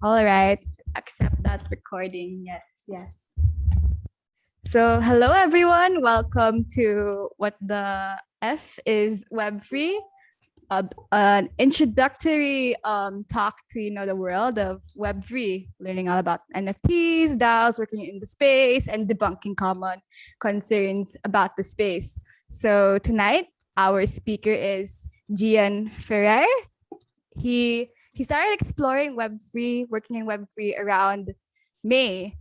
All right. Accept that recording. Yes, yes. So, hello everyone. Welcome to What the F is Web3, an introductory talk to the world of Web3, learning all about NFTs, DAOs, working in the space, and debunking common concerns about the space. So tonight, our speaker is Gian Ferrer. He started exploring Web3, working in Web3 around May,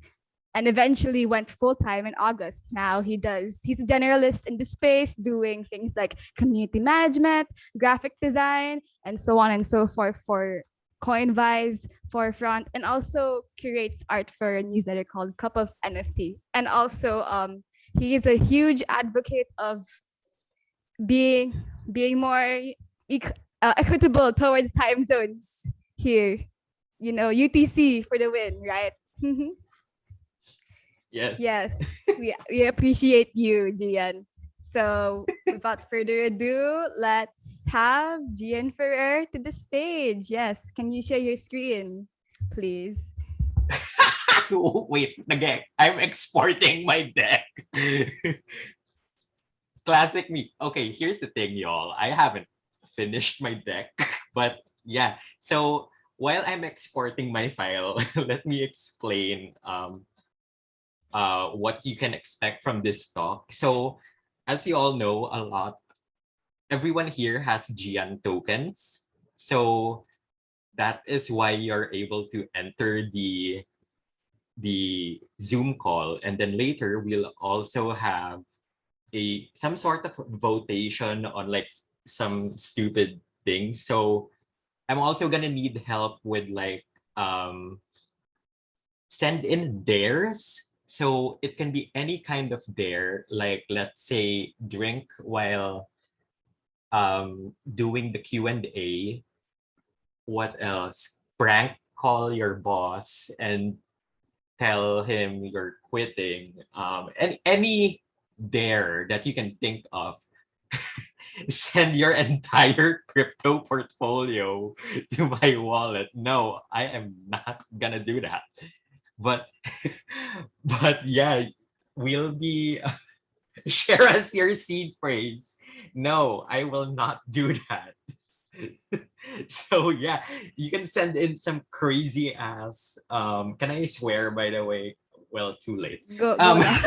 and eventually went full time in August. Now he's a generalist in the space, doing things like community management, graphic design, and so on and so forth for Coinvise, Forefront, and also curates art for a newsletter called Cup of NFT. And also, he is a huge advocate of being being more equitable towards time zones here. UTC for the win, right? Yes. Yes, we appreciate you, Gian. So without further ado, let's have Gian Ferrer to the stage. Yes, can you share your screen, please? Wait, again, I'm exporting my deck. Classic me. Okay, here's the thing, y'all. I haven't finished my deck, but yeah. So while I'm exporting my file, let me explain what you can expect from this talk. So as you all know, everyone here has Gian tokens. So that is why you're able to enter the Zoom call, and then later we'll also have some sort of votation on like some stupid things. So I'm also gonna need help with like send in dares. So it can be any kind of dare, like let's say drink while doing the Q&A. What else? Prank call your boss and tell him you're quitting. And any dare that you can think of. Send your entire crypto portfolio to my wallet. No, I am not gonna do that. But but yeah, we'll be share us your seed phrase. No, I will not do that. So yeah, you can send in some crazy ass can I swear, by the way? Well, too late. Go um lang.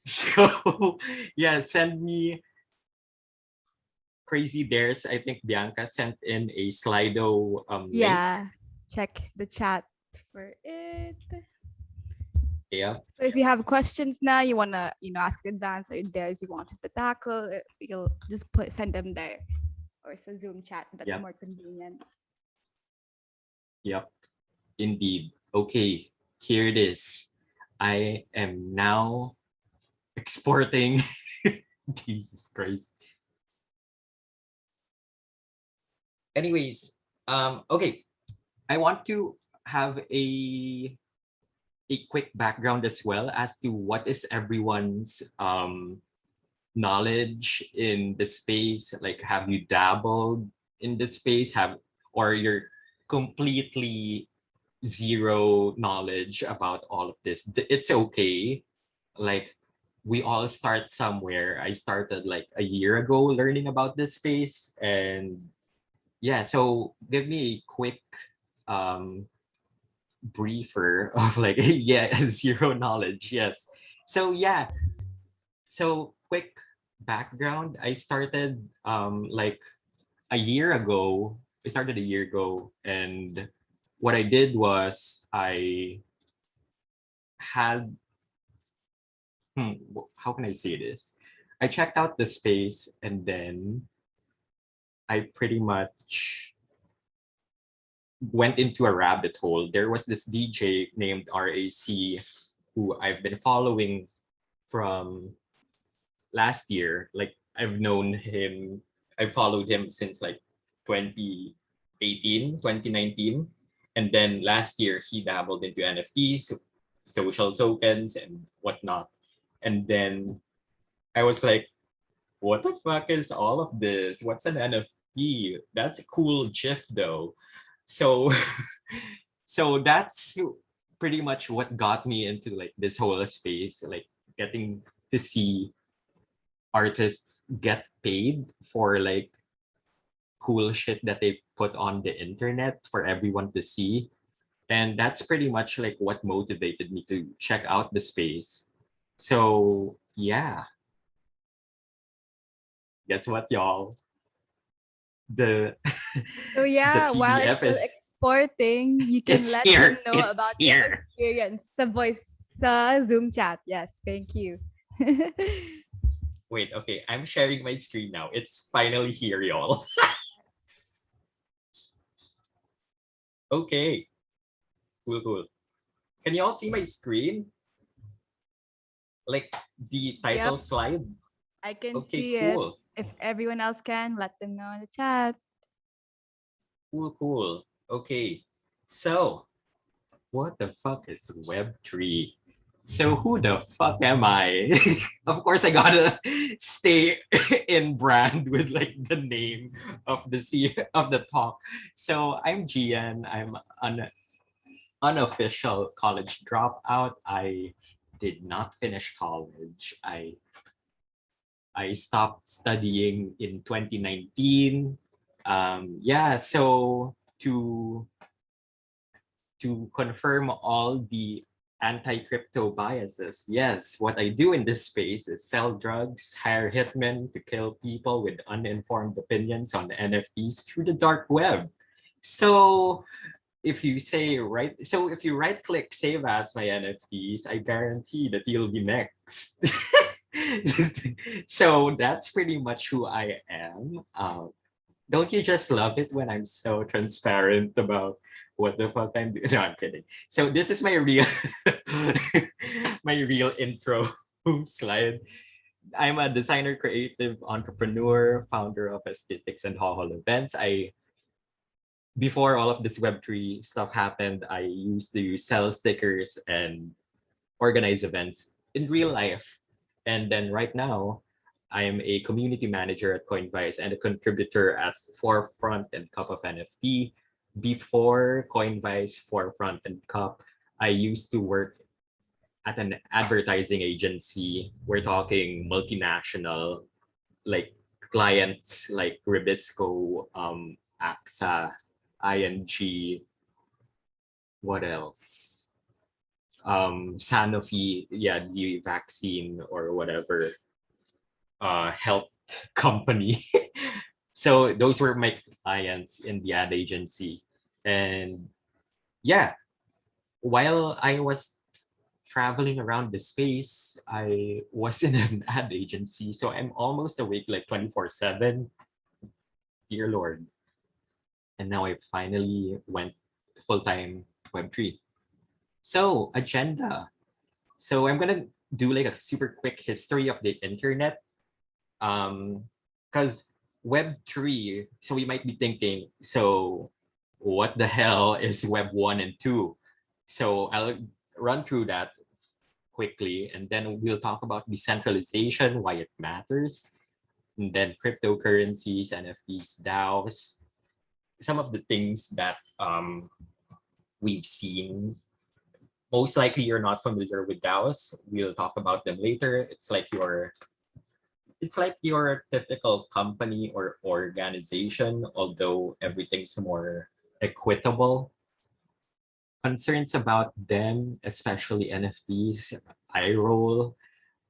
so yeah, send me crazy dares. I think Bianca sent in a Slido link. Yeah, check the chat for it. Yeah. So if you have questions now, you wanna ask in advance, or dares you wanted to tackle, you'll just send them there, or it's a Zoom chat. That's Yep. more convenient. Yep. Indeed. Okay, here it is. I am now exporting. Jesus Christ. Anyways, okay. I want to have a quick background as well as to what is everyone's knowledge in the space. Like, have you dabbled in the space? Or you're completely zero knowledge about all of this? It's okay. Like, we all start somewhere. I started like a year ago learning about this space, and yeah. So give me a quick um briefer of like yeah, zero knowledge. Yes. So yeah, so quick background. I started like a year ago. I started a year ago, and what I did was I had how can I say this? I checked out the space, and then I pretty much went into a rabbit hole. There was this DJ named RAC who I've been following from last year. Like, I followed him since like 2018, 2019. And then last year he dabbled into NFTs, social tokens, and whatnot. And then I was like, what the fuck is all of this? What's an NFT? NFT. That's a cool GIF though. So so that's pretty much what got me into like this whole space, like getting to see artists get paid for like cool shit that they put on the internet for everyone to see. And that's pretty much like what motivated me to check out the space. So yeah, guess what, y'all? The So the yeah, while it's PDF still is exporting, you can it's let them here. know It's about your here. experience sa voice sa Zoom chat. Yes, thank you. Wait, okay, I'm sharing my screen now. It's finally here, y'all. Okay, cool, cool. Can you all see my screen? Like the Yep, title slide? I can Okay, see it. cool. If everyone else can, let them know in the chat. Cool, cool. Okay, so what the fuck is Web3? So who the fuck am I? Of course, I gotta stay in brand with like the name of of the talk. So I'm Gian. I'm an unofficial college dropout. I did not finish college. I stopped studying in 2019. Yeah, so to confirm all the anti-crypto biases, yes, what I do in this space is sell drugs, hire hitmen to kill people with uninformed opinions on NFTs through the dark web. So if you right click save as my NFTs, I guarantee that you'll be next. So that's pretty much who I am. Don't you just love it when I'm so transparent about what the fuck I'm doing? No, I'm kidding. So this is my real my real intro slide. I'm a designer, creative entrepreneur, founder of Aesthetics and Hall Events. I Before all of this Web3 stuff happened, I used to sell stickers and organize events in real life. And then right now, I am a community manager at Coinvise and a contributor at Forefront and Cup of NFT. Before Coinvise, Forefront, and Cup, I used to work at an advertising agency. We're talking multinational, like clients like Ribisco, AXA, ING, what else? Sanofi, yeah, the vaccine or whatever health company. So those were my clients in the ad agency. And yeah, while I was traveling around the space, I was in an ad agency. So I'm almost awake like 24/7. Dear Lord. And now I finally went full-time Web3. So agenda. So I'm gonna do like a super quick history of the internet. Because Web3, so we might be thinking, so what the hell is Web 1 and 2? So I'll run through that quickly, and then we'll talk about decentralization, why it matters, and then cryptocurrencies, NFTs, DAOs, some of the things that we've seen. Most likely you're not familiar with DAOs. We'll talk about them later. It's like your typical company or organization, although everything's more equitable. Concerns about them, especially NFTs, I roll,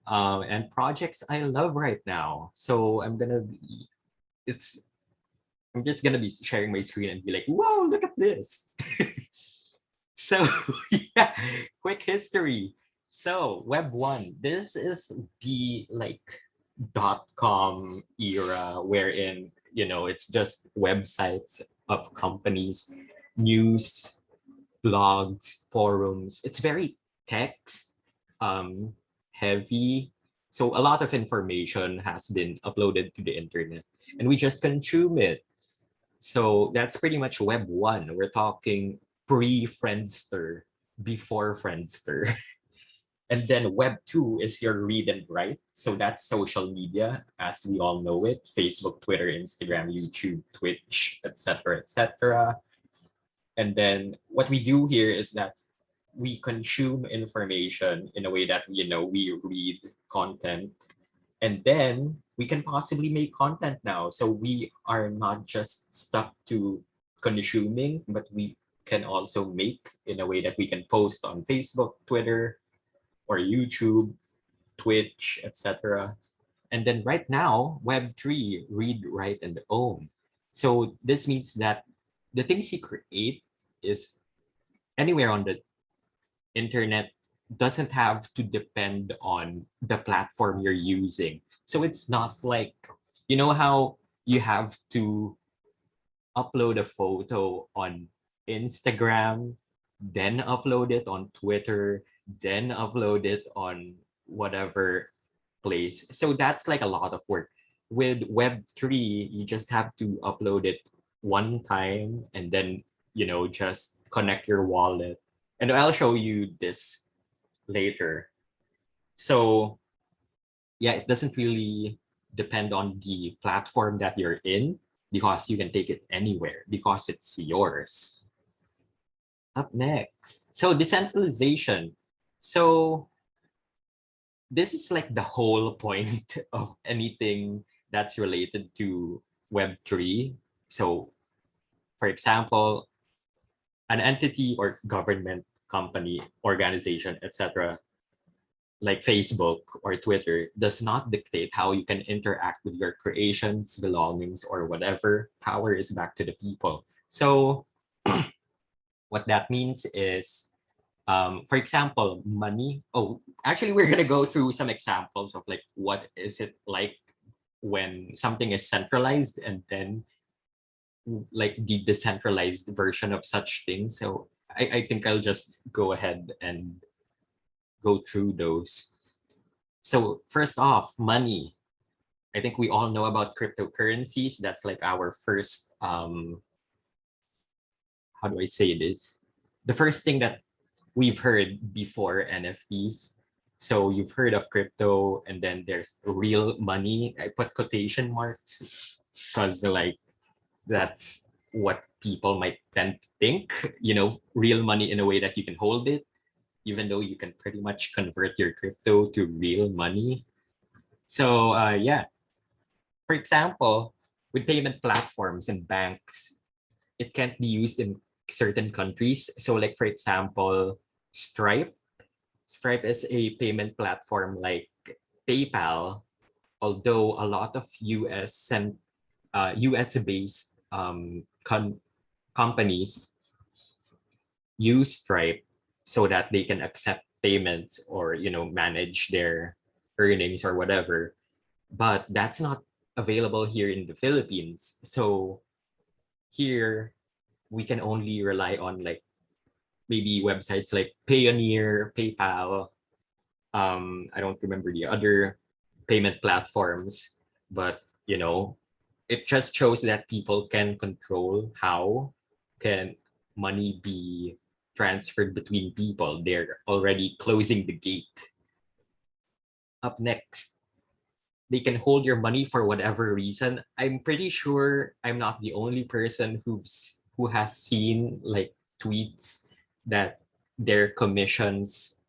and projects I love right now. So it's, I'm just gonna be sharing my screen and be like, whoa, look at this. So yeah, quick history. So Web 1, this is the like .com era wherein, it's just websites of companies, news, blogs, forums. It's very text heavy. So a lot of information has been uploaded to the internet and we just consume it. So that's pretty much Web 1. We're talking pre-Friendster, before Friendster. And then Web 2 is your read and write. So that's social media as we all know it: Facebook, Twitter, Instagram, YouTube, Twitch, etc., etc. And then what we do here is that we consume information in a way that, we read content, and then we can possibly make content now. So we are not just stuck to consuming, but we can also make in a way that we can post on Facebook, Twitter, or YouTube, Twitch, etc. And then right now, Web3, read, write, and own. So this means that the things you create is anywhere on the internet, doesn't have to depend on the platform you're using. So it's not like, how you have to upload a photo on Instagram, then upload it on Twitter, then upload it on whatever place. So that's like a lot of work. With Web3, you just have to upload it one time and then, just connect your wallet. And I'll show you this later. So yeah, it doesn't really depend on the platform that you're in, because you can take it anywhere because it's yours. Up next, so decentralization. So this is like the whole point of anything that's related to Web3. So for example, an entity or government, company, organization, etc., like Facebook or Twitter, does not dictate how you can interact with your creations, belongings, or whatever. Power is back to the people. So what that means is, for example, money. Oh, actually, we're gonna go through some examples of like what is it like when something is centralized, and then like the decentralized version of such things. So I think I'll just go ahead and go through those. So first off, money. I think we all know about cryptocurrencies. That's like our first, how do I say this? The first thing that we've heard before NFTs. So you've heard of crypto, and then there's real money. I put quotation marks because like that's what people might tend to think, real money in a way that you can hold it, even though you can pretty much convert your crypto to real money. So yeah, for example, with payment platforms and banks, it can't be used in certain countries. So like for example, Stripe. Stripe is a payment platform like PayPal, although a lot of US based companies use Stripe so that they can accept payments or manage their earnings or whatever. But that's not available here in the Philippines. So here we can only rely on like maybe websites like Payoneer, PayPal. I don't remember the other payment platforms, but it just shows that people can control how can money be transferred between people. They're already closing the gate. Up next, they can hold your money for whatever reason. I'm pretty sure I'm not the only person who has seen like tweets that their commissions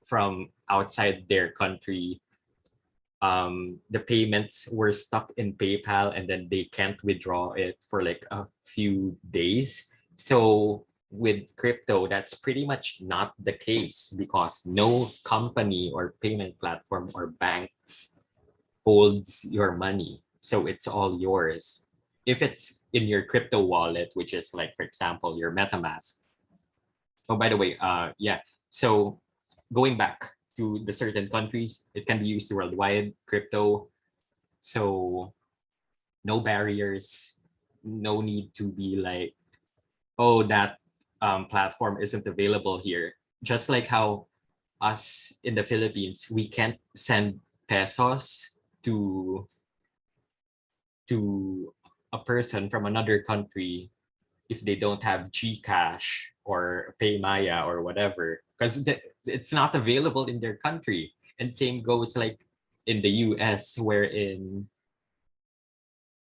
from outside their country, the payments were stuck in PayPal and then they can't withdraw it for like a few days. So with crypto, that's pretty much not the case because no company or payment platform or banks holds your money. So it's all yours. If it's in your crypto wallet, which is like, for example, your MetaMask. Oh, by the way, yeah. So going back to the certain countries, it can be used worldwide, crypto. So no barriers, no need to be like, oh, that platform isn't available here. Just like how us in the Philippines, we can't send pesos to a person from another country if they don't have GCash or PayMaya or whatever. Because it's not available in their country. And same goes like in the US, wherein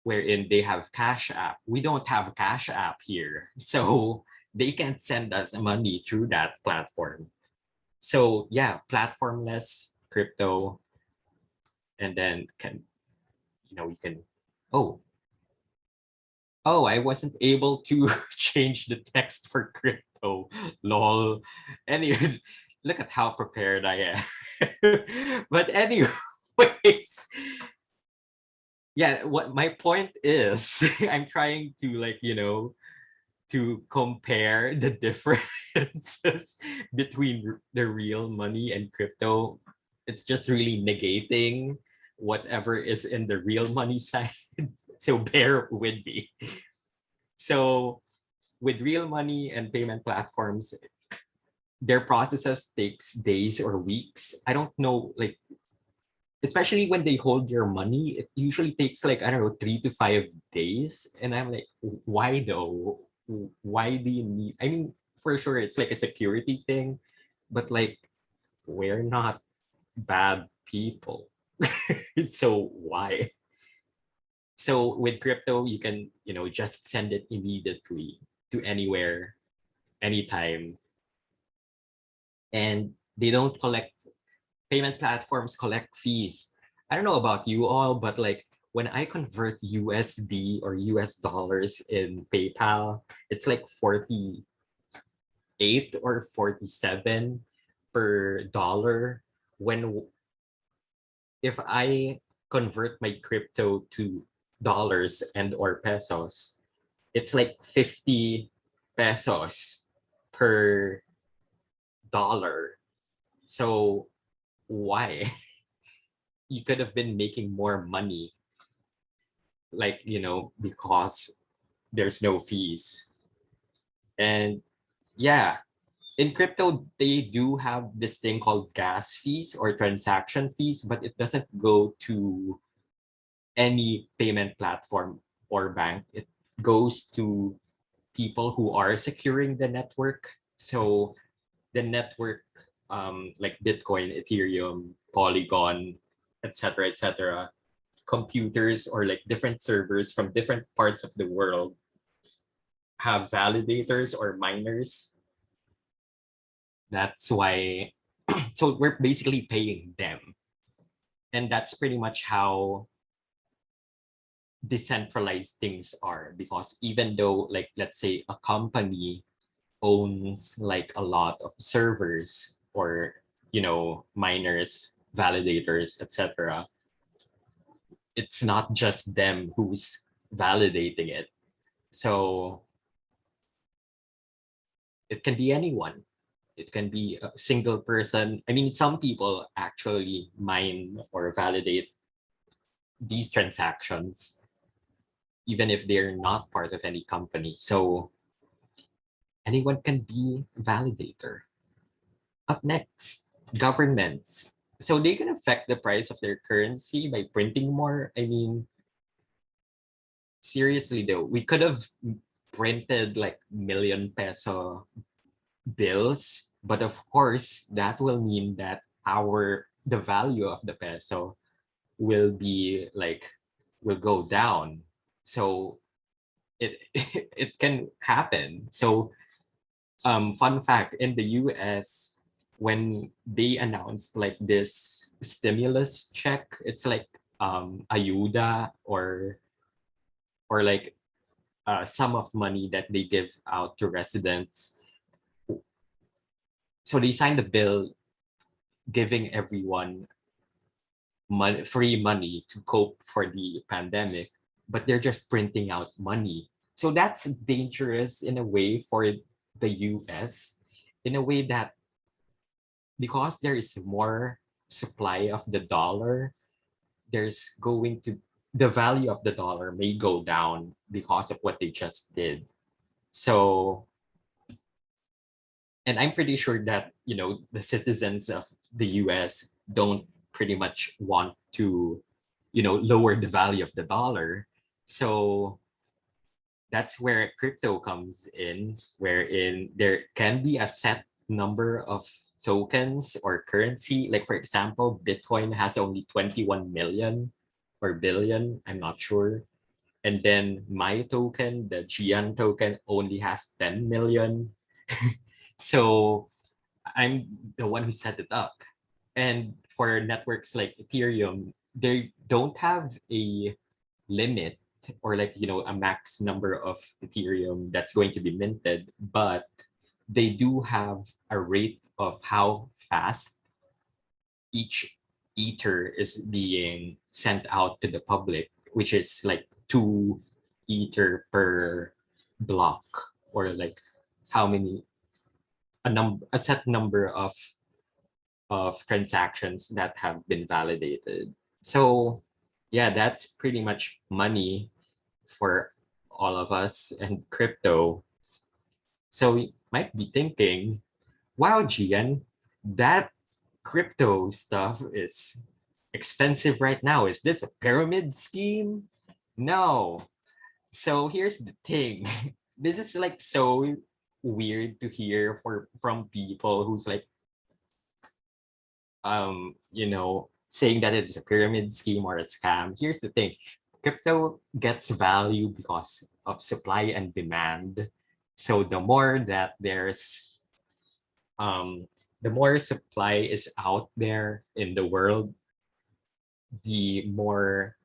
they have Cash App. We don't have Cash App here. So they can't send us money through that platform. So yeah, platformless crypto, and then you can, oh, I wasn't able to change the text for crypto. Lol. Anyway, look at how prepared I am. But anyways, yeah, what my point is, I'm trying to to compare the differences between the real money and crypto. It's just really negating whatever is in the real money side. So bear with me. So with real money and payment platforms, their processes takes days or weeks. I don't know, like, especially when they hold your money, it usually takes like, I don't know, 3 to 5 days. And I'm like, why though? Why do you need, I mean, for sure it's like a security thing, but like, we're not bad people. So why? So with crypto, you can, just send it immediately to anywhere, anytime. And they don't collect, payment platforms collect fees. I don't know about you all, but like when I convert USD or US dollars in PayPal, it's like 48 or 47 per dollar. When if I convert my crypto to dollars and or pesos, it's like 50 pesos per dollar. So why? You could have been making more money, like, because there's no fees. And yeah, in crypto, they do have this thing called gas fees or transaction fees, but it doesn't go to any payment platform or bank. It goes to people who are securing the network. So the network, like Bitcoin, Ethereum, Polygon, etc., computers or like different servers from different parts of the world have validators or miners. That's why, so we're basically paying them. And that's pretty much how decentralized things are, because even though, like, let's say a company owns like a lot of servers or, miners, validators, etc., it's not just them who's validating it. So it can be anyone. It can be a single person. I mean, some people actually mine or validate these transactions, even if they're not part of any company. So anyone can be a validator. Up next, governments. So they can affect the price of their currency by printing more. I mean, seriously though, we could have printed like million peso bills, but of course that will mean that the value of the peso will be like, will go down. So it it can happen. So fun fact, in the US, when they announced like this stimulus check, it's like ayuda or like a sum of money that they give out to residents. So they signed a bill giving everyone free money to cope for the pandemic, but they're just printing out money. So that's dangerous in a way for the US, in a way that because there is more supply of the dollar, there's going to the value of the dollar may go down because of what they just did. So, and I'm pretty sure that, the citizens of the US don't pretty much want to, lower the value of the dollar. So that's where crypto comes in, wherein there can be a set number of tokens or currency. Like for example, Bitcoin has only 21 million or billion, I'm not sure. And then my token, the Gian token, only has 10 million. So I'm the one who set it up. And for networks like Ethereum, they don't have a limit or like, a max number of Ethereum that's going to be minted, but they do have a rate of how fast each ether is being sent out to the public, which is like 2 ether per block, or like how many a set number of transactions that have been validated. So yeah, that's pretty much money for all of us and crypto. So we might be thinking, wow, Gian, that crypto stuff is expensive right now. Is this a pyramid scheme? No. So here's the thing. This is like so weird to hear from people who's like saying that it's a pyramid scheme or a scam. Here's the thing. Crypto gets value because of supply and demand. So the more supply is out there in the world, the more,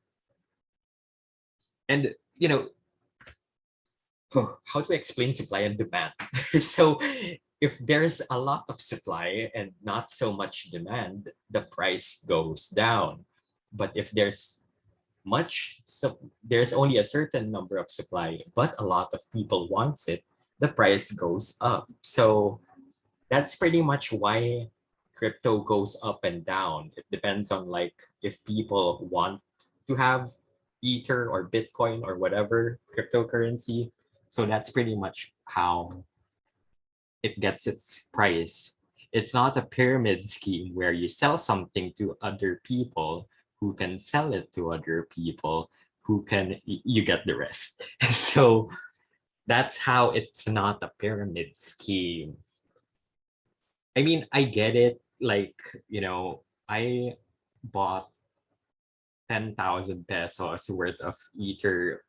and how to explain supply and demand. So if there's a lot of supply and not so much demand, the price goes down. But if there's only a certain number of supply, but a lot of people wants it, the price goes up. So that's pretty much why crypto goes up and down. It depends on like if people want to have Ether or Bitcoin or whatever cryptocurrency. So that's pretty much how it gets its price. It's not a pyramid scheme where you sell something to other people who can sell it to other people who can, you get the rest. So that's how it's not a pyramid scheme. I mean, I get it. Like, I bought 10,000 pesos worth of Ether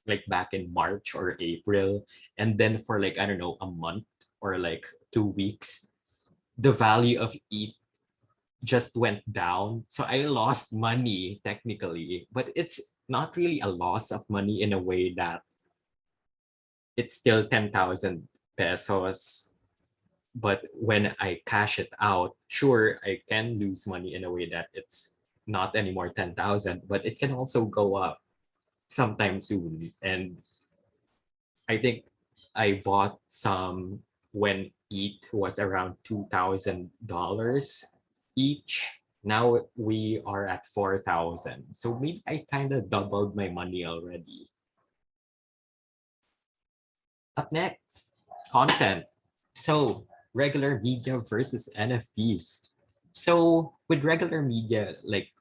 like back in March or April. And then for like, I don't know, a month or like 2 weeks, the value of ETH just went down. So I lost money technically, but it's not really a loss of money in a way that it's still 10,000 pesos. But when I cash it out, sure, I can lose money in a way that it's not anymore 10,000, but it can also go up sometime soon. And I think I bought some when ETH was around $2,000 each. Now we are at 4,000. So maybe I kind of doubled my money already. Up next, content. So regular media versus NFTs. So with regular media, like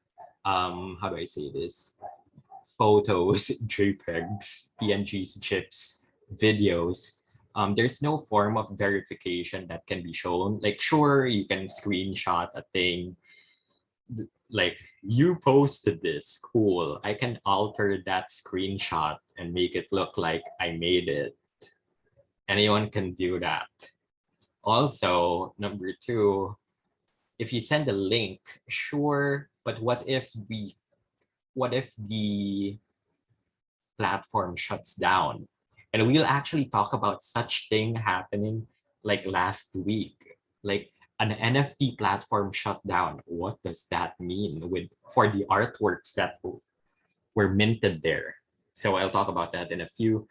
how do I say this? Photos, JPEGs, PNGs, GIFs, videos. There's no form of verification that can be shown. Like, sure, you can screenshot a thing, like you posted this, cool. I can alter that screenshot and make it look like I made it. Anyone can do that. Also, number two, if you send a link, sure, but what if the platform shuts down? And we'll actually talk about such thing happening like last week. Like an NFT platform shut down. What does that mean for the artworks that were minted there? So I'll talk about that in a few.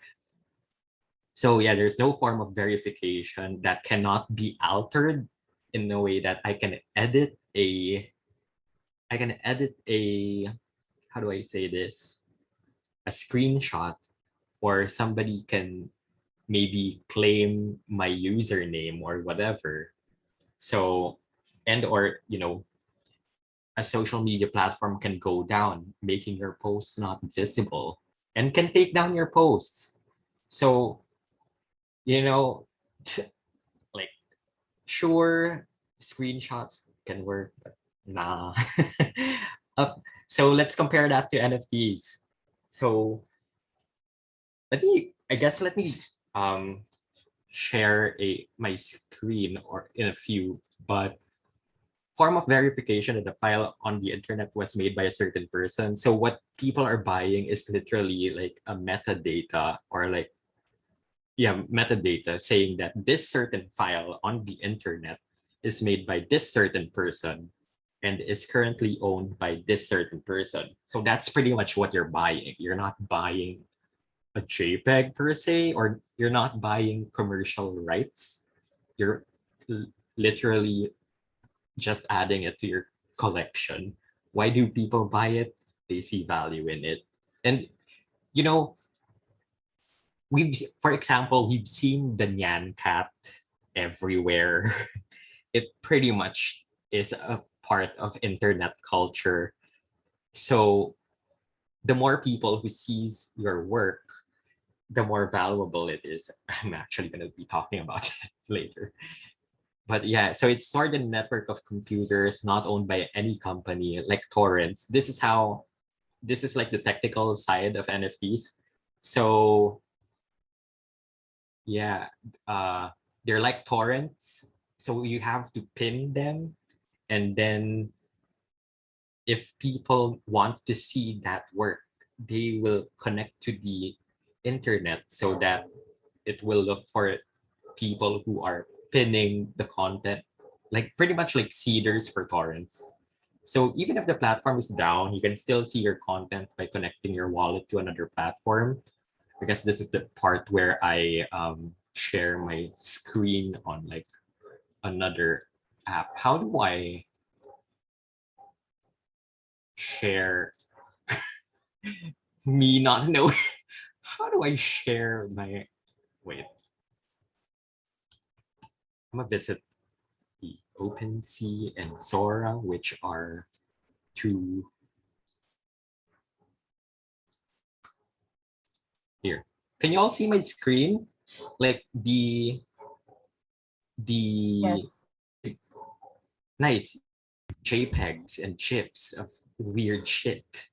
So yeah, there's no form of verification that cannot be altered in a way that I can edit a how do I say this? A screenshot, or somebody can maybe claim my username or whatever. So, and or a social media platform can go down, making your posts not visible, and can take down your posts. So, you know like, sure, screenshots can work, but nah. So let's compare that to NFTs. So let me share my screen or in a few, but form of verification that the file on the internet was made by a certain person. So what people are buying is literally like a metadata or like, yeah, metadata saying that this certain file on the internet is made by this certain person and is currently owned by this certain person. So that's pretty much what you're buying. You're not buying a JPEG per se, or you're not buying commercial rights. You're literally just adding it to your collection. Why do people buy it? They see value in it. And you know, for example, we've seen the Nyan cat everywhere. It pretty much is a part of internet culture. So the more people who sees your work, the more valuable it is. I'm actually going to be talking about it later. But yeah, so it's stored in a network of computers not owned by any company, like torrents. This is like the technical side of NFTs. So yeah, they're like torrents. So you have to pin them, and then if people want to see that work, they will connect to the internet so that it will look for people who are pinning the content, like pretty much like seeders for torrents. So even if the platform is down, you can still see your content by connecting your wallet to another platform. I guess this is the part where I share my screen on like another app. How do I share me not know? How do I share my, wait, I'm gonna visit the OpenSea and Zora, which are two here. Can you all see my screen? Like the Yes. nice JPEGs and chips of weird shit.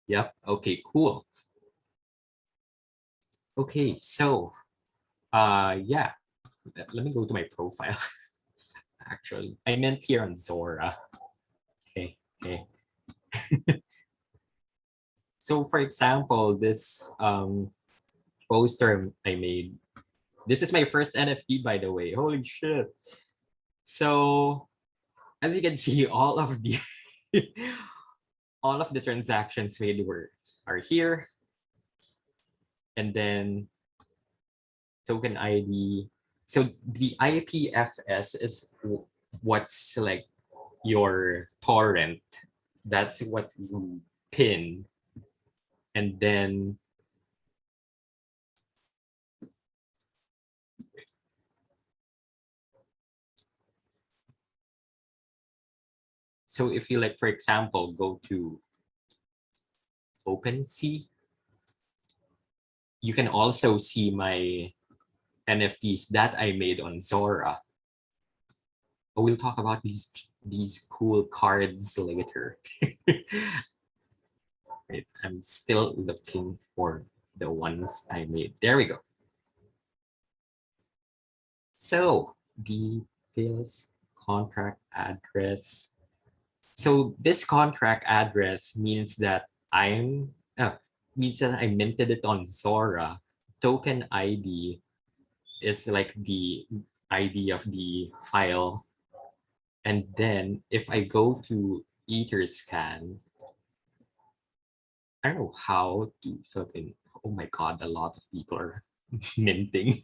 Yep. Okay, cool. Okay, so yeah, let me go to my profile. Actually, I meant here on Zora. Okay, okay. So for example, this poster I made. This is my first NFT, by the way. Holy shit. So as you can see, all of the all of the transactions made are here. And then token ID. So the IPFS is what's like your torrent. That's what you pin. And then so if you like, for example, go to OpenSea, you can also see my NFTs that I made on Zora. We'll talk about these cool cards later. Wait, I'm still looking for the ones I made. There we go. So details, contract address. So this contract address means that I minted it on Zora. Token ID is like the ID of the file. And then if I go to Etherscan, I don't know how to fucking, oh my God, a lot of people are minting.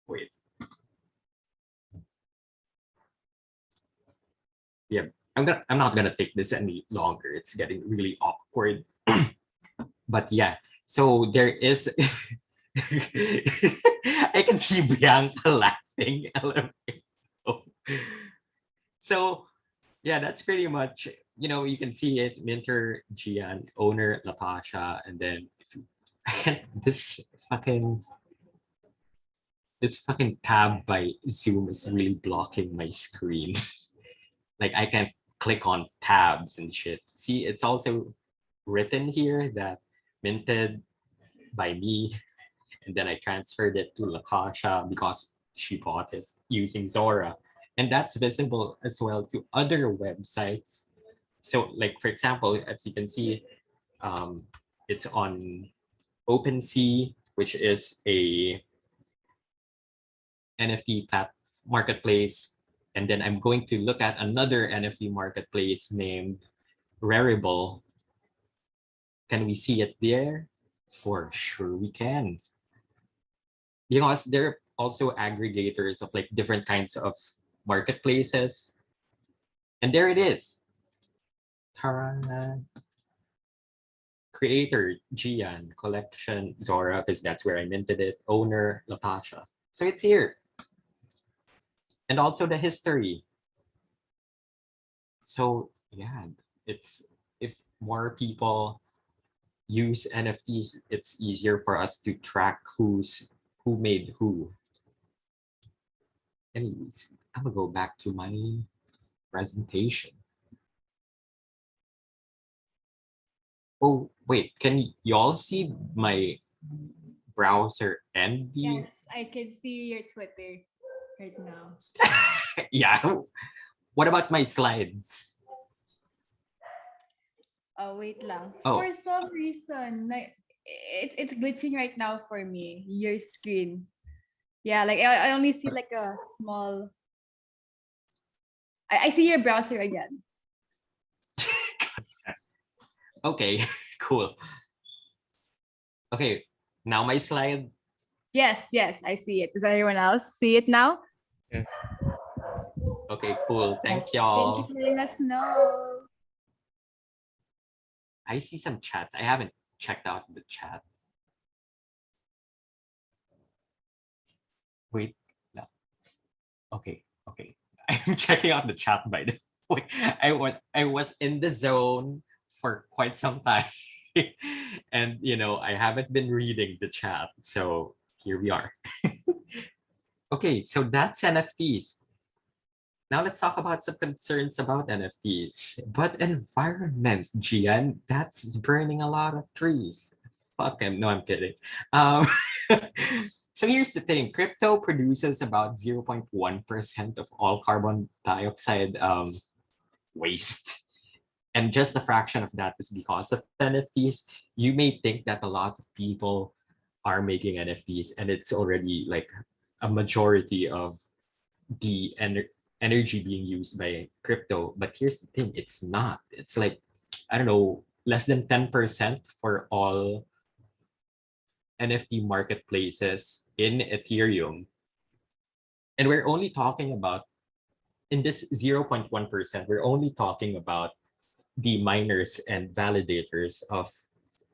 Wait, yeah, I'm not gonna take this any longer. It's getting really awkward. But yeah, so there is I can see Bianca laughing. So yeah, that's pretty much, you can see it, Minter, Gian, owner, Latasha, and then if you, this fucking This fucking tab by Zoom is really blocking my screen. Like I can't click on tabs and shit. See, it's also written here that minted by me, and then I transferred it to Lakasha because she bought it using Zora. And that's visible as well to other websites. So like, for example, as you can see, it's on OpenSea, which is a NFT marketplace. And then I'm going to look at another NFT marketplace named Rarible. Can we see it there? For sure we can. Because they're also aggregators of like different kinds of marketplaces. And there it is. Ta-ra. Creator, Gian, collection, Zora, because that's where I minted it, owner, Latasha. So it's here. And also the history. So yeah, it's if more people use NFTs, it's easier for us to track who made who. Anyways, I'm gonna go back to my presentation. Oh wait, can y'all see my browser and the Yes, I can see your Twitter right now. yeah. What about my slides? Oh, wait lang. Oh. For some reason, like it's glitching right now for me. Your screen. Yeah, like I only see like a small. I see your browser again. Okay, cool. Okay, now my slide. Yes, yes, I see it. Does anyone else see it now? Yes. Okay, cool. Thank Thank y'all. you for letting us know. I see some chats. I haven't checked out the chat. Wait, no. Okay, okay. I'm checking out the chat by the way. I was in the zone for quite some time. And you know, I haven't been reading the chat. So here we are. Okay, so that's NFTs. Now let's talk about some concerns about NFTs. But environment, Gian, that's burning a lot of trees. Fuck him. No, I'm kidding. Um, so here's the thing. Crypto produces about 0.1% of all carbon dioxide waste. And just a fraction of that is because of NFTs. You may think that a lot of people are making NFTs and it's already like a majority of the energy being used by crypto. But here's the thing, it's not. It's like, I don't know, less than 10% for all NFT marketplaces in Ethereum. And we're only talking about, in this 0.1%, we're only talking about the miners and validators of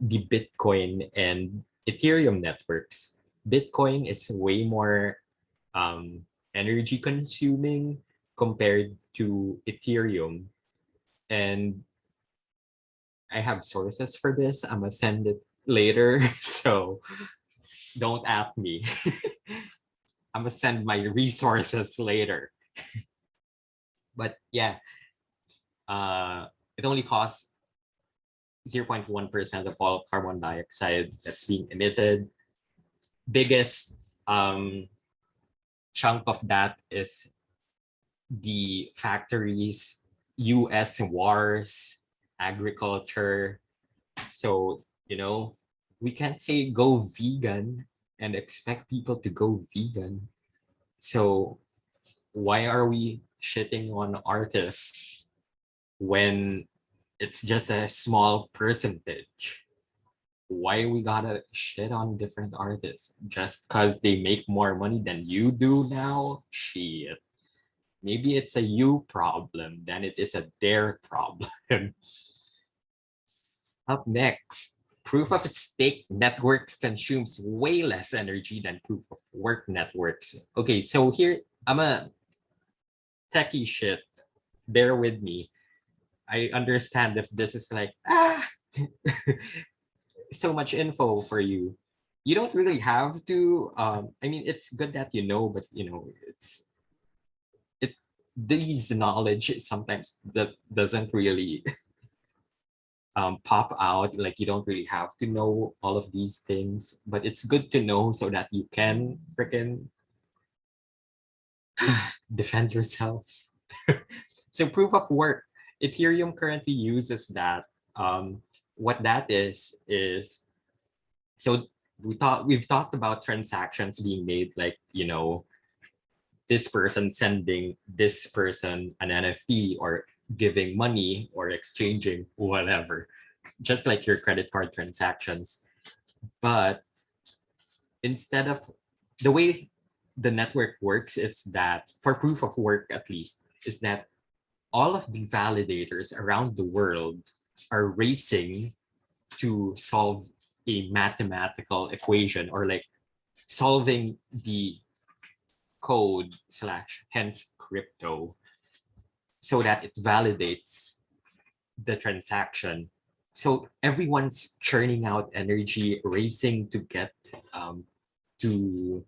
the Bitcoin and Ethereum networks. Bitcoin is way more energy consuming compared to Ethereum. And I have sources for this. I'm gonna send it later. So don't at me. I'm gonna send my resources later. But yeah, it only costs 0.1% of all carbon dioxide that's being emitted. Biggest chunk of that is the factories, US wars, agriculture. So, you know, we can't say go vegan and expect people to go vegan. So why are we shitting on artists when it's just a small percentage? Why we gotta shit on different artists just because they make more money than you do now? Shit. Maybe it's a you problem than it is a their problem. Up next, proof of stake networks consumes way less energy than proof of work networks. Okay, so here I'm a techie shit. Bear with me. I understand if this is like so much info for you. you don't really have to. I mean, it's good that you know, but it these knowledge sometimes that doesn't really pop out. Like, you don't really have to know all of these things, but it's good to know so that you can freaking defend yourself. So proof of work, Ethereum currently uses that. What that is so we've talked about transactions being made, like, this person sending this person an NFT, or giving money, or exchanging whatever, just like your credit card transactions. But instead of the way the network works is that, for proof of work at least, is that all of the validators around the world are racing to solve a mathematical equation, or like solving the code slash hence crypto, so that it validates the transaction. So everyone's churning out energy, racing to get to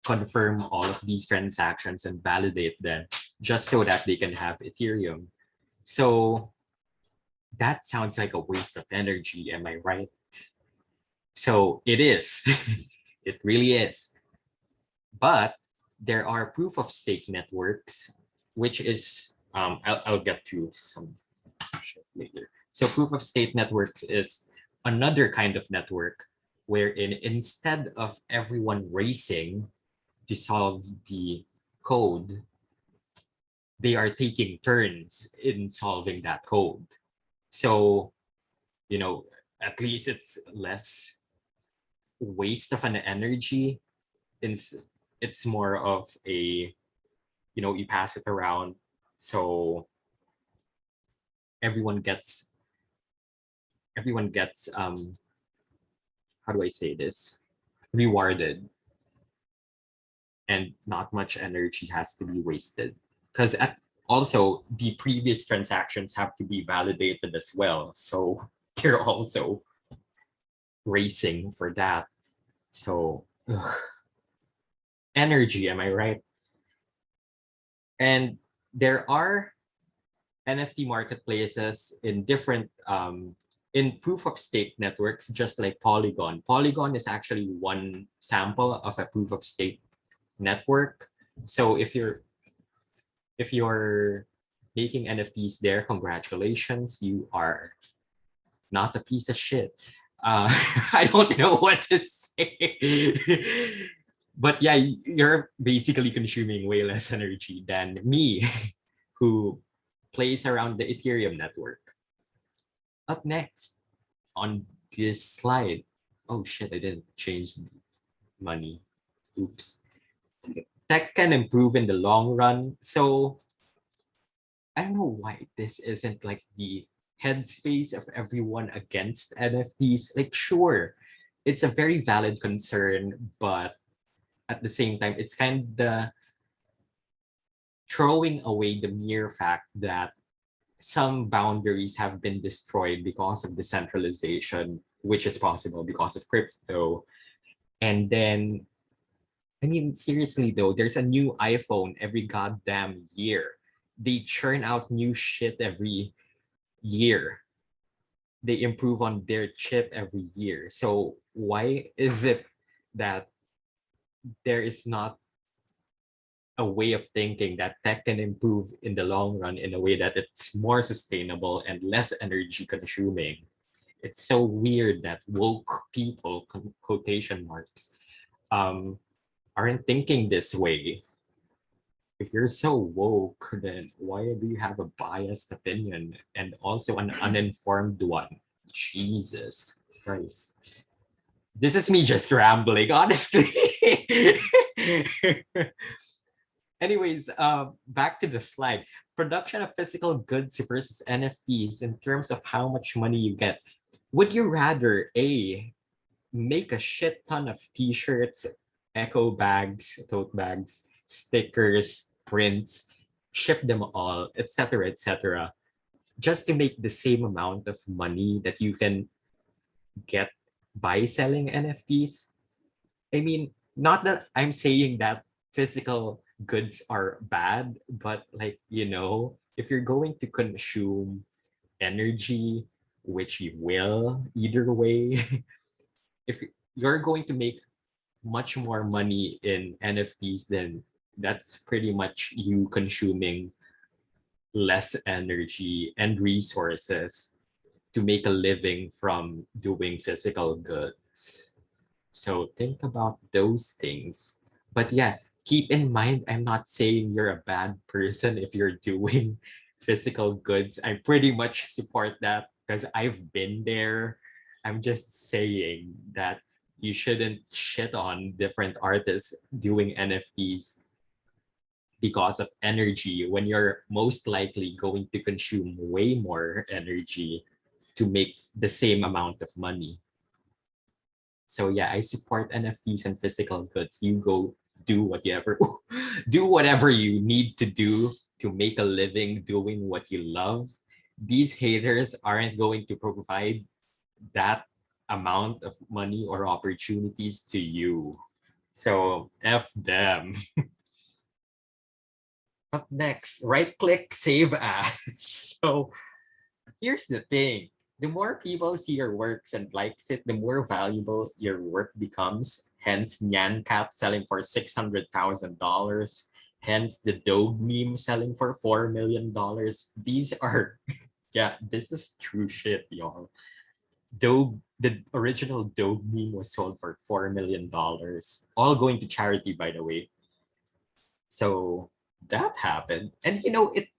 confirm all of these transactions and validate them, just so that they can have Ethereum. So that sounds like a waste of energy, am I right? So it is. It really is. But there are proof of stake networks, which is, I'll get to some shit later. So proof of stake networks is another kind of network wherein, instead of everyone racing to solve the code, they are taking turns in solving that code. So, at least it's less waste of an energy. It's more of a, you pass it around, so everyone gets how do I say this, rewarded, and not much energy has to be wasted, because also the previous transactions have to be validated as well, so they're also racing for that. So energy, am I right? And there are NFT marketplaces in different in proof of stake networks, just like Polygon. Polygon is actually one sample of a proof of stake network. So if you're making NFTs there, congratulations, you are not a piece of shit. I don't know what to say. But yeah, you're basically consuming way less energy than me, who plays around the Ethereum network. Up next on this slide. Oh shit, I didn't change the money. Oops. Tech can improve in the long run. So I don't know why this isn't like the headspace of everyone against NFTs. Like, sure, it's a very valid concern, but at the same time, it's kind of throwing away the mere fact that some boundaries have been destroyed because of decentralization, which is possible because of crypto. And then, I mean, seriously though, there's a new iPhone every goddamn year. They churn out new shit every year. They improve on their chip every year. So why is it that there is not a way of thinking that tech can improve in the long run in a way that it's more sustainable and less energy consuming? It's so weird that woke people, quotation marks, aren't thinking this way. If you're so woke, then why do you have a biased opinion and also an uninformed one? Jesus Christ. This is me just rambling, honestly. Anyways, back to the slide. Production of physical goods versus NFTs in terms of how much money you get. Would you rather make a shit ton of t-shirts, echo bags, tote bags, stickers, prints, ship them all, etc., just to make the same amount of money that you can get by selling NFTs. I mean, not that I'm saying that physical goods are bad, but like, if you're going to consume energy, which you will either way, if you're going to make much more money in NFTs, then that's pretty much you consuming less energy and resources to make a living from doing physical goods. So think about those things. But yeah, keep in mind, I'm not saying you're a bad person if you're doing physical goods. I pretty much support that because I've been there. I'm just saying that you shouldn't shit on different artists doing NFTs because of energy when you're most likely going to consume way more energy to make the same amount of money. So yeah, I support NFTs and physical goods. You go do whatever do whatever you need to do to make a living doing what you love. These haters aren't going to provide that amount of money or opportunities to you. So F them. Up next, right click save as. So here's the thing. The more people see your works and likes it, the more valuable your work becomes. Hence, Nyan Cat selling for $600,000. Hence, the Dog meme selling for $4 million. These are, yeah, this is true shit, y'all. Dog, the original Dog meme was sold for $4 million, all going to charity, by the way. So that happened. And it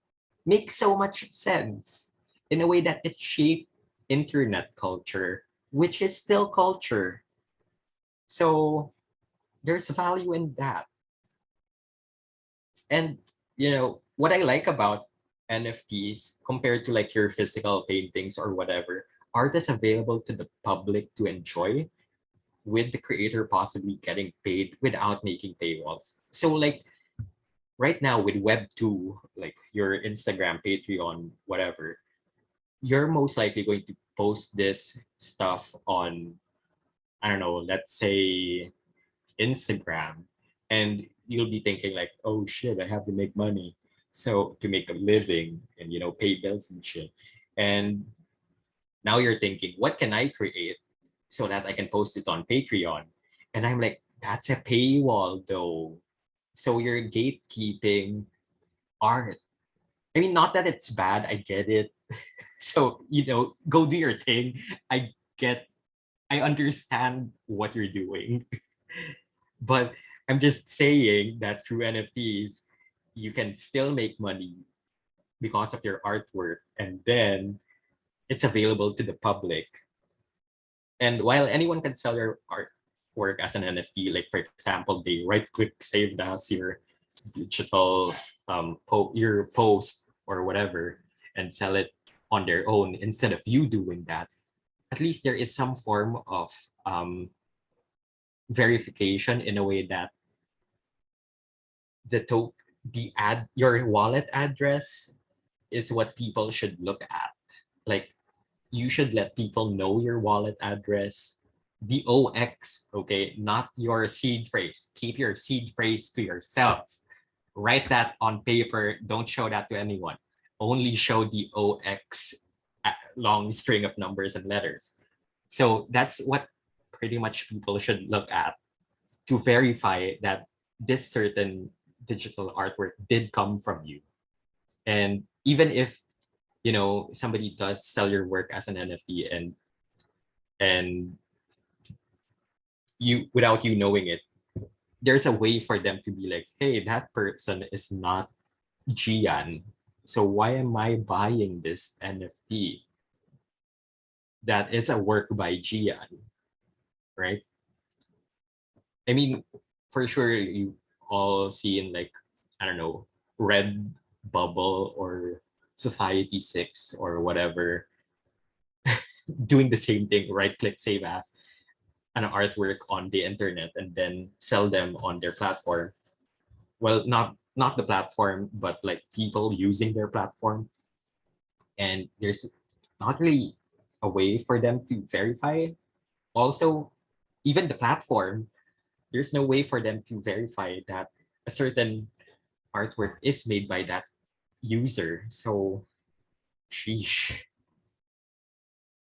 makes so much sense in a way that it shaped internet culture, which is still culture. So there's value in that. And what I like about NFTs compared to like your physical paintings or whatever, art is available to the public to enjoy with the creator possibly getting paid without making paywalls. So like right now with Web2, like your Instagram, Patreon, whatever, you're most likely going to post this stuff on, I don't know, let's say Instagram, and you'll be thinking like, oh shit, I have to make money. So to make a living and, pay bills and shit. And now you're thinking, what can I create so that I can post it on Patreon? And I'm like, that's a paywall though. So you're gatekeeping art. I mean, not that it's bad, I get it. So, go do your thing. I get, I understand what you're doing. But I'm just saying that through NFTs, you can still make money because of your artwork. And then it's available to the public. And while anyone can sell your artwork as an NFT, like for example, they right click save as your digital your post or whatever and sell it on their own instead of you doing that, at least there is some form of verification in a way that your wallet address is what people should look at. Like you should let people know your wallet address, the OX, okay, not your seed phrase. Keep your seed phrase to yourself. Write that on paper. Don't show that to anyone. Only show the OX long string of numbers and letters. So that's what pretty much people should look at to verify that this certain digital artwork did come from you. And even if somebody does sell your work as an NFT and you without you knowing it, there's a way for them to be like, hey, that person is not Gian. So why am I buying this NFT? That is a work by Gian, right? I mean, for sure you all see in like, I don't know, Red Bubble or Society 6 or whatever, doing the same thing, right click save as an artwork on the internet and then sell them on their platform. Well, not the platform, but like people using their platform. And there's not really a way for them to verify Also, even the platform, there's no way for them to verify that a certain artwork is made by that user. So, sheesh.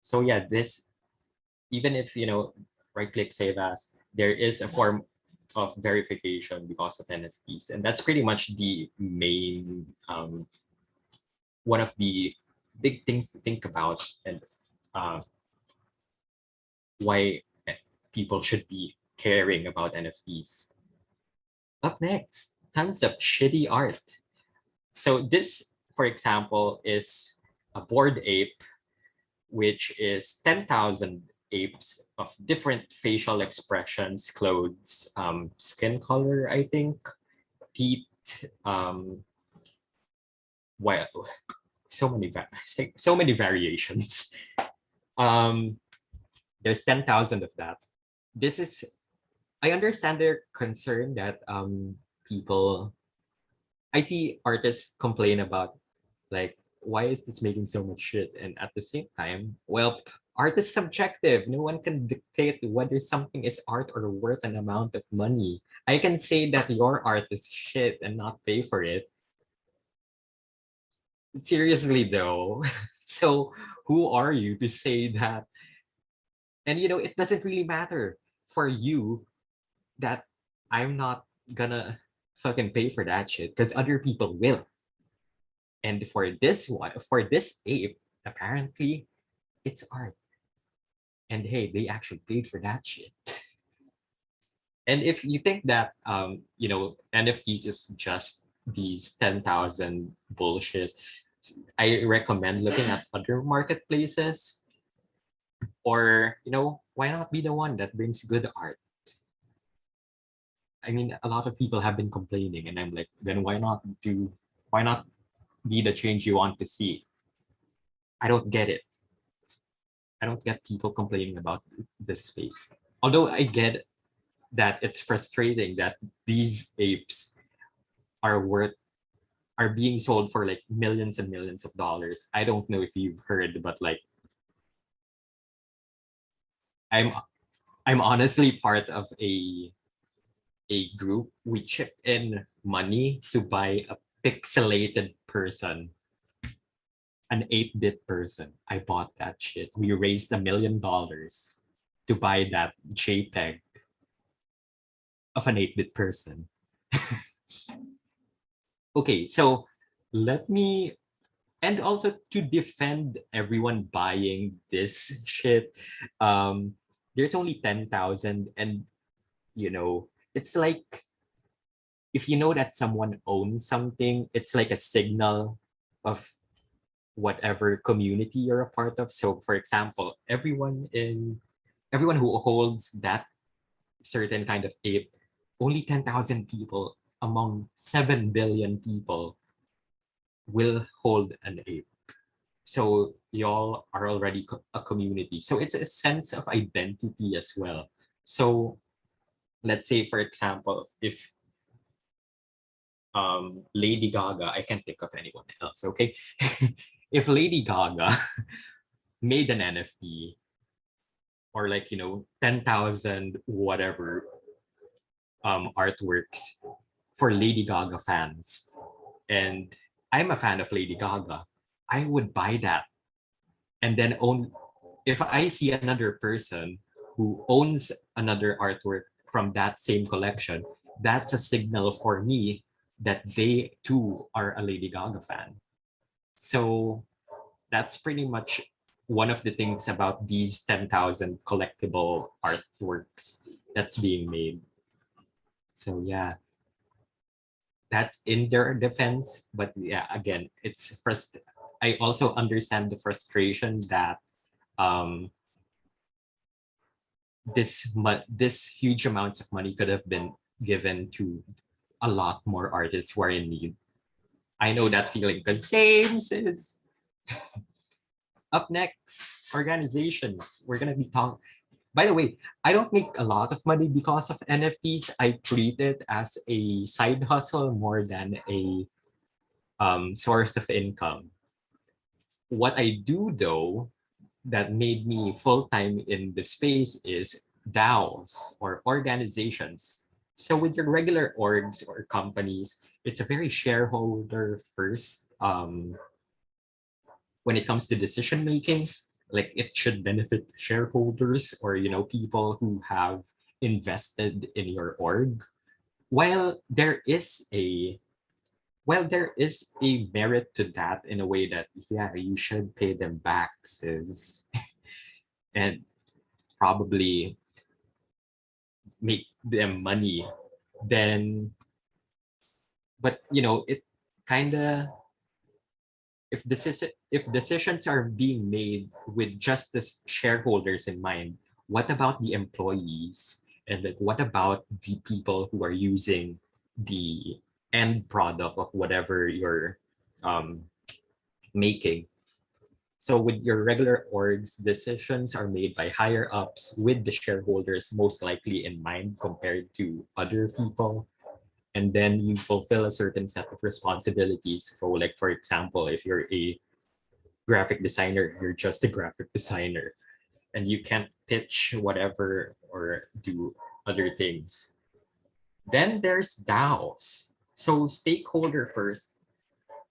So yeah, this, even if, right click save as, there is a form of verification because of NFTs. And that's pretty much the main, one of the big things to think about, and uh, why people should be caring about NFTs. Up next, tons of shitty art. So this, for example, is a bored ape, which is 10,000 apes of different facial expressions, clothes, skin color, I think, teeth, um, well, so many variations. Um, there's 10,000 of that. This is, I understand their concern that people, I see artists complain about, like, why is this making so much shit? And at the same time, well, art is subjective. No one can dictate whether something is art or worth an amount of money. I can say that your art is shit and not pay for it. Seriously though. So who are you to say that? And it doesn't really matter for you that I'm not gonna fucking pay for that shit, because other people will. And for this one, for this ape, apparently it's art. And hey, they actually paid for that shit. And if you think that NFTs is just these 10,000 bullshit, I recommend looking at other marketplaces, or why not be the one that brings good art? I mean, a lot of people have been complaining, and I'm like, then why not be the change you want to see? I don't get it. I don't get people complaining about this space. Although I get that it's frustrating that these apes are worth are being sold for like millions and millions of dollars. I don't know if you've heard, but like, I'm I'm honestly part of a group. We chip in money to buy a pixelated person, an 8-bit person. I bought that shit. We raised $1 million to buy that JPEG of an 8-bit person. Okay, so let me, and also to defend everyone buying this shit, there's only 10,000, and it's like, if you know that someone owns something, it's like a signal of whatever community you're a part of. So for example, everyone who holds that certain kind of ape, only 10,000 people among 7 billion people will hold an ape. So y'all are already a community. So it's a sense of identity as well. So let's say, for example, if Lady Gaga, I can't think of anyone else, okay? If Lady Gaga made an NFT, or like, 10,000 whatever artworks for Lady Gaga fans, and I'm a fan of Lady Gaga, I would buy that. And then if I see another person who owns another artwork from that same collection, that's a signal for me that they too are a Lady Gaga fan. So that's pretty much one of the things about these 10,000 collectible artworks that's being made. So yeah, that's in their defense. But yeah, again, it's I also understand the frustration that um, this huge amounts of money could have been given to a lot more artists who are in need. I know that feeling, because same sis. Up next, organizations. We're gonna be talking. By the way, I don't make a lot of money because of NFTs. I treat it as a side hustle more than a source of income. What I do though that made me full-time in the space is DAOs or organizations. So with your regular orgs or companies, it's a very shareholder first when it comes to decision making. Like it should benefit shareholders or people who have invested in your org. While there is a merit to that in a way that yeah, you should pay them back, sis, and probably make them money, then but it kind of, if decisions are being made with just the shareholders in mind, what about the employees? And then what about the people who are using the end product of whatever you're um, making? So with your regular orgs, decisions are made by higher ups with the shareholders most likely in mind compared to other people. And then you fulfill a certain set of responsibilities. So like, for example, if you're a graphic designer, you're just a graphic designer and you can't pitch whatever or do other things. Then there's DAOs. So stakeholder first,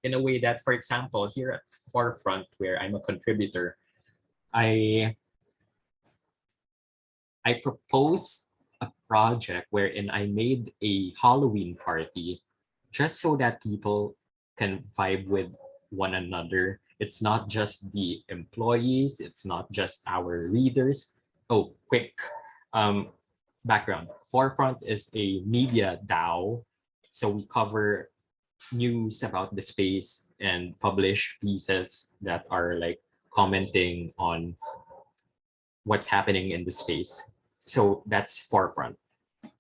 in a way that, for example, here at Forefront, where I'm a contributor, I proposed a project wherein I made a Halloween party just so that people can vibe with one another. It's not just the employees, it's not just our readers. Oh, quick um, background. Forefront is a media DAO. So we cover news about the space and publish pieces that are like commenting on what's happening in the space. So that's Forefront.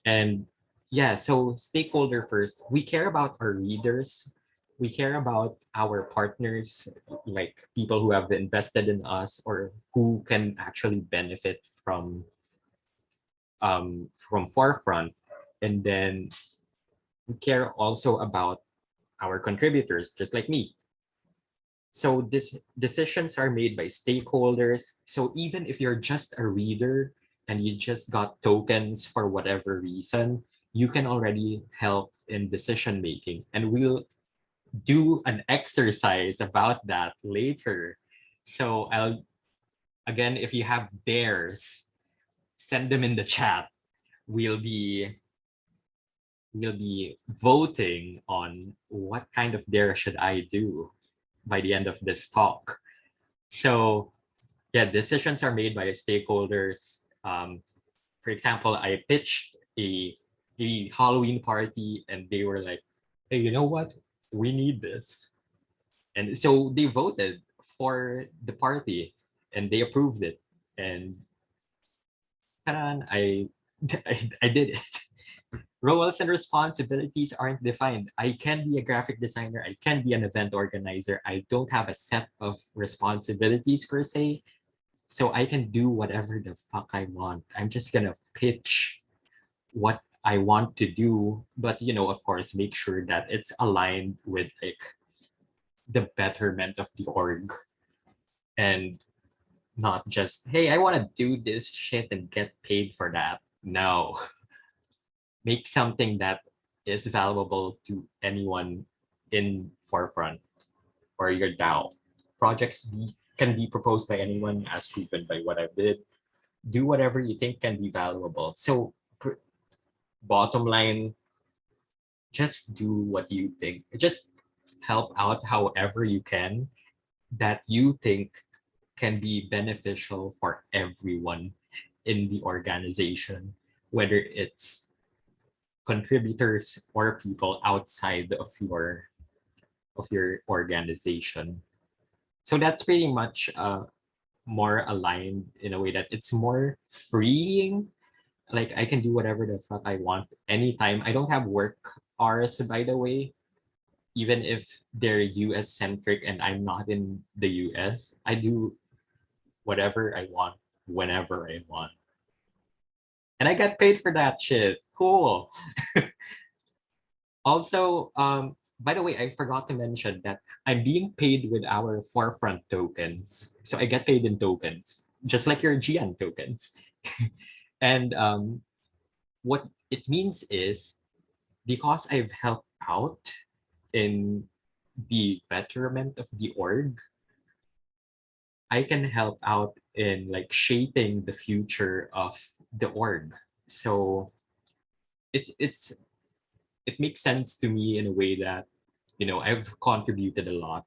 And yeah, so stakeholder first, we care about our readers. We care about our partners, like people who have invested in us or who can actually benefit from Forefront. And then we care also about our contributors, just like me. So this decisions are made by stakeholders. So even if you're just a reader and you just got tokens for whatever reason, you can already help in decision making. And we'll do an exercise about that later. So I'll again, if you have dares, send them in the chat. We'll be voting on what kind of dare should I do by the end of this talk. So yeah, decisions are made by stakeholders. For example, I pitched a Halloween party and they were like, hey, you know what? We need this. And so they voted for the party and they approved it. And I, I did it. Roles and responsibilities aren't defined. I can be a graphic designer. I can be an event organizer. I don't have a set of responsibilities per se. So I can do whatever the fuck I want. I'm just gonna pitch what I want to do, but of course, make sure that it's aligned with like the betterment of the org and not just, hey, I want to do this shit and get paid for that. No, make something that is valuable to anyone in Forefront or your DAO. Can be proposed by anyone as proven by what I did. Do whatever you think can be valuable. So bottom line, just do what you think. Just help out however you can that you think can be beneficial for everyone in the organization, whether it's contributors or people outside of your organization. So that's pretty much more aligned in a way that it's more freeing. Like I can do whatever the fuck I want anytime. I don't have work hours, by the way, even if they're US centric and I'm not in the US. I do whatever I want whenever I want. And I get paid for that shit. Cool. Also, by the way, I forgot to mention that I'm being paid with our forefront tokens. So I get paid in tokens, just like your Gian tokens. And what it means is because I've helped out in the betterment of the org, I can help out in like shaping the future of the org. So it's it makes sense to me in a way that, you know, I've contributed a lot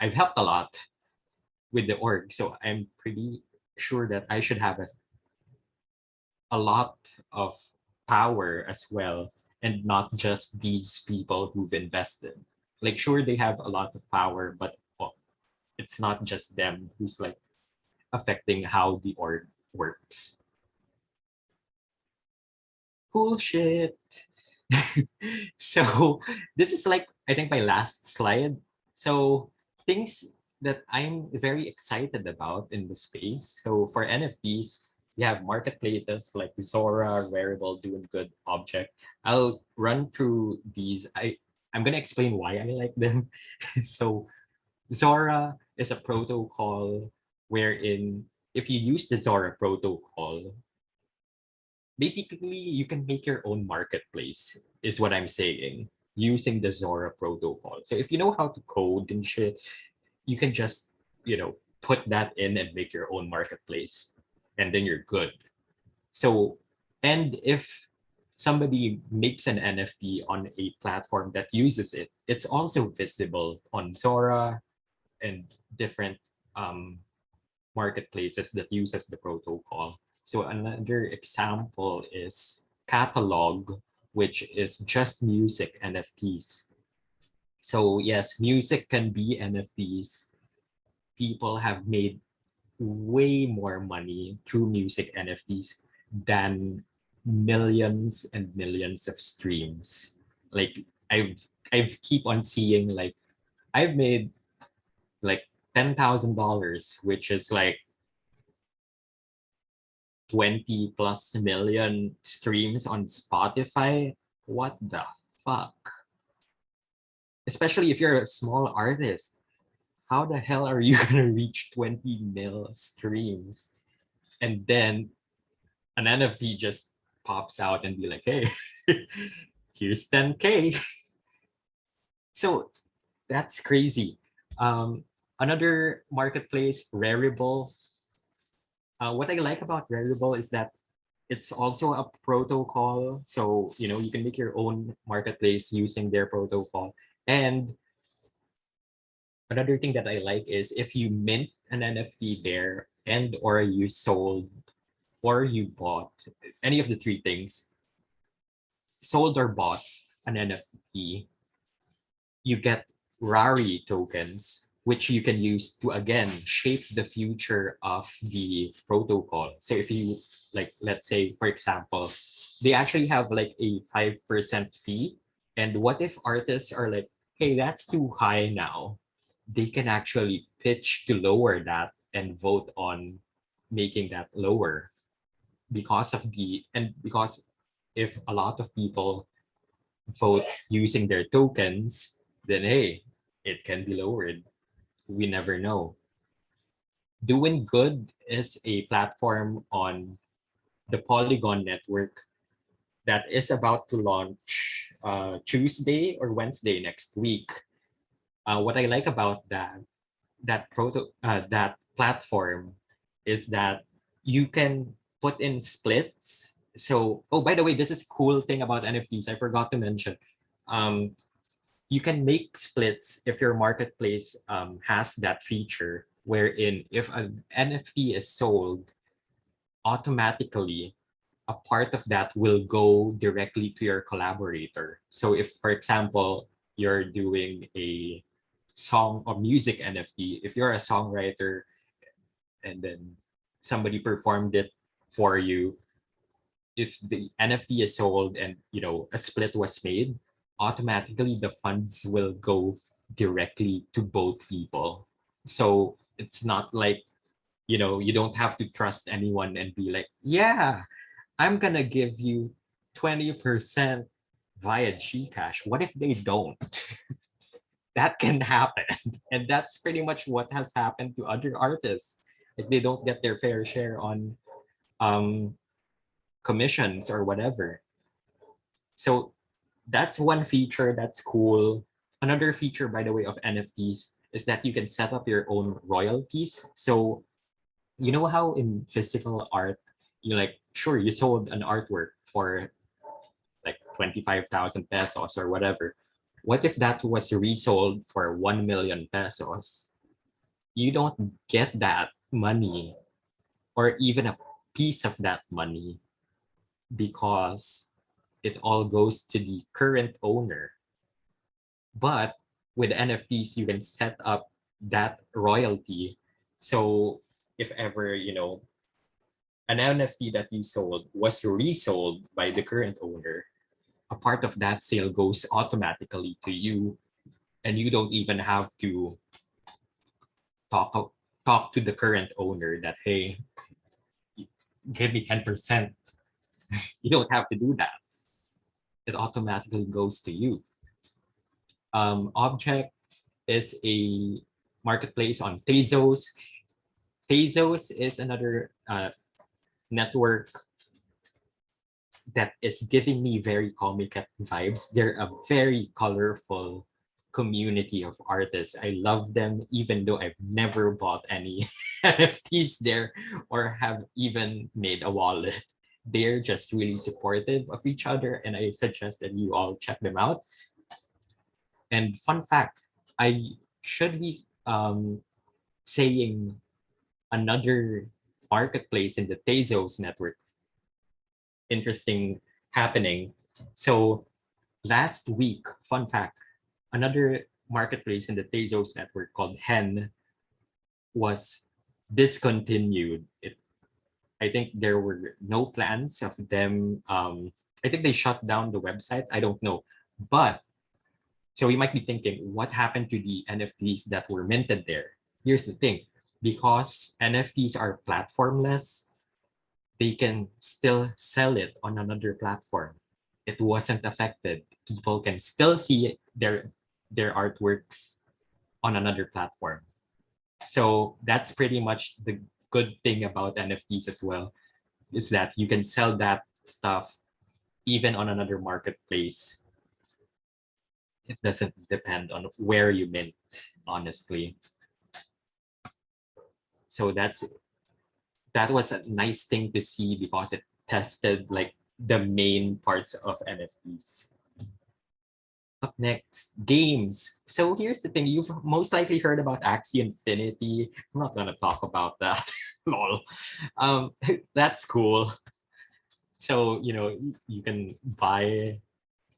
I've helped a lot with the org. So I'm pretty sure that I should have a lot of power as well, and not just these people who've invested. Like sure they have a lot of power, but well, it's not just them who's like affecting how the org works. Cool shit. So this is like I think my last slide. So things that I'm very excited about in the space. So for NFTs, you have marketplaces like Zora, Rarible, Doing Good, Object. I'll run through these. I'm gonna explain why I like them. So Zora is a protocol wherein if you use the Zora protocol, basically you can make your own marketplace is what I'm saying using the Zora protocol. So if you know how to code and shit, you can just, you know, put that in and make your own marketplace and then you're good. So, and if somebody makes an NFT on a platform that uses it, it's also visible on Zora and different um, marketplaces that uses the protocol. So another example is Catalog, which is just music NFTs. So yes, music can be NFTs. People have made way more money through music NFTs than millions and millions of streams. Like I've keep on seeing like I've made like $10,000, which is like 20 plus million streams on Spotify. What the fuck? Especially if you're a small artist. How the hell are you gonna reach 20 mil streams? And then an NFT just pops out and be like, hey, here's 10K. So that's crazy. Another marketplace, Rarible. What I like about Rarible is that it's also a protocol. So, you know, you can make your own marketplace using their protocol. And another thing that I like is if you mint an NFT there and or you sold or you bought any of the three things, sold or bought an NFT, you get Rari tokens, which you can use to again shape the future of the protocol. So if you like, let's say, for example, they actually have like a 5% fee. And what if artists are like, hey, that's too high now? They can actually pitch to lower that and vote on making that lower because of the, and because if a lot of people vote using their tokens, then hey, it can be lowered. We never know. Doing Good is a platform on the Polygon network that is about to launch Tuesday or Wednesday next week. What I like about that platform is that you can put in splits. So, oh, by the way, this is a cool thing about NFTs. I forgot to mention. Um, you can make splits if your marketplace has that feature wherein if an NFT is sold, automatically a part of that will go directly to your collaborator. So if, for example, you're doing a song or music NFT, if you're a songwriter and then somebody performed it for you, if the NFT is sold and you know a split was made, automatically the funds will go directly to both people. So it's not like, you know, you don't have to trust anyone and be like, yeah, I'm gonna give you 20% via Gcash. What if they don't? That can happen. And that's pretty much what has happened to other artists. Like they don't get their fair share on um, commissions or whatever. So that's one feature that's cool. Another feature, by the way, of NFTs is that you can set up your own royalties. So you know how in physical art, you like, sure, you sold an artwork for like 25,000 pesos or whatever. What if that was resold for 1 million pesos? You don't get that money or even a piece of that money because it all goes to the current owner. But with NFTs, you can set up that royalty. So if ever, an NFT that you sold was resold by the current owner, a part of that sale goes automatically to you, and you don't even have to talk talk to the current owner that, hey, give me 10%. You don't have to do that. It automatically goes to you. Object is a marketplace on Tezos. Tezos is another network that is giving me very comic vibes. They're a very colorful community of artists. I love them, even though I've never bought any NFTs there or have even made a wallet. They're just really supportive of each other, and I suggest that you all check them out. And fun fact, I should be saying another marketplace in the Tezos network. Interesting happening. So last week, fun fact, another marketplace in the Tezos network called Hen was discontinued. I think there were no plans of them. I think they shut down the website. I don't know. But so we might be thinking, what happened to the NFTs that were minted there? Here's the thing, because NFTs are platformless, they can still sell it on another platform. It wasn't affected. People can still see their artworks on another platform. So that's pretty much the good thing about NFTs as well, is that you can sell that stuff even on another marketplace. It doesn't depend on where you mint, honestly. So that was a nice thing to see because it tested like the main parts of NFTs. Up next, games. So here's the thing, you've most likely heard about Axie Infinity. I'm not gonna talk about that. Lol. That's cool. So you can buy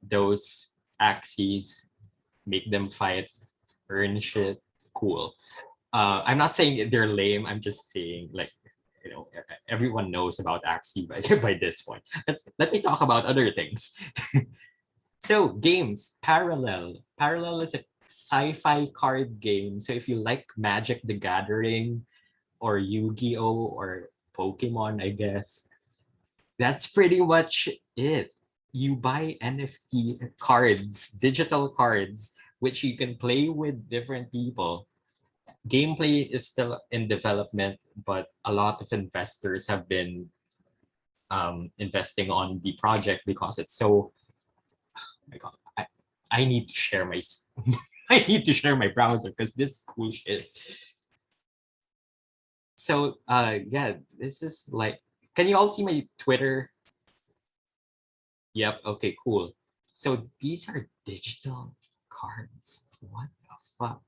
those Axies, make them fight, earn shit. Cool. I'm not saying they're lame. I'm just saying like everyone knows about Axie by this point. Let me talk about other things. So games, Parallel. Parallel is a sci-fi card game. So if you like Magic the Gathering or Yu-Gi-Oh or Pokemon, I guess, that's pretty much it. You buy NFT cards, digital cards, which you can play with different people. Gameplay is still in development, but a lot of investors have been investing on the project because it's so. Oh my God, I need to share my I need to share my browser because this is cool shit. So yeah, this is like, can you all see my Twitter? Yep. Okay. Cool. So these are digital cards. What the fuck?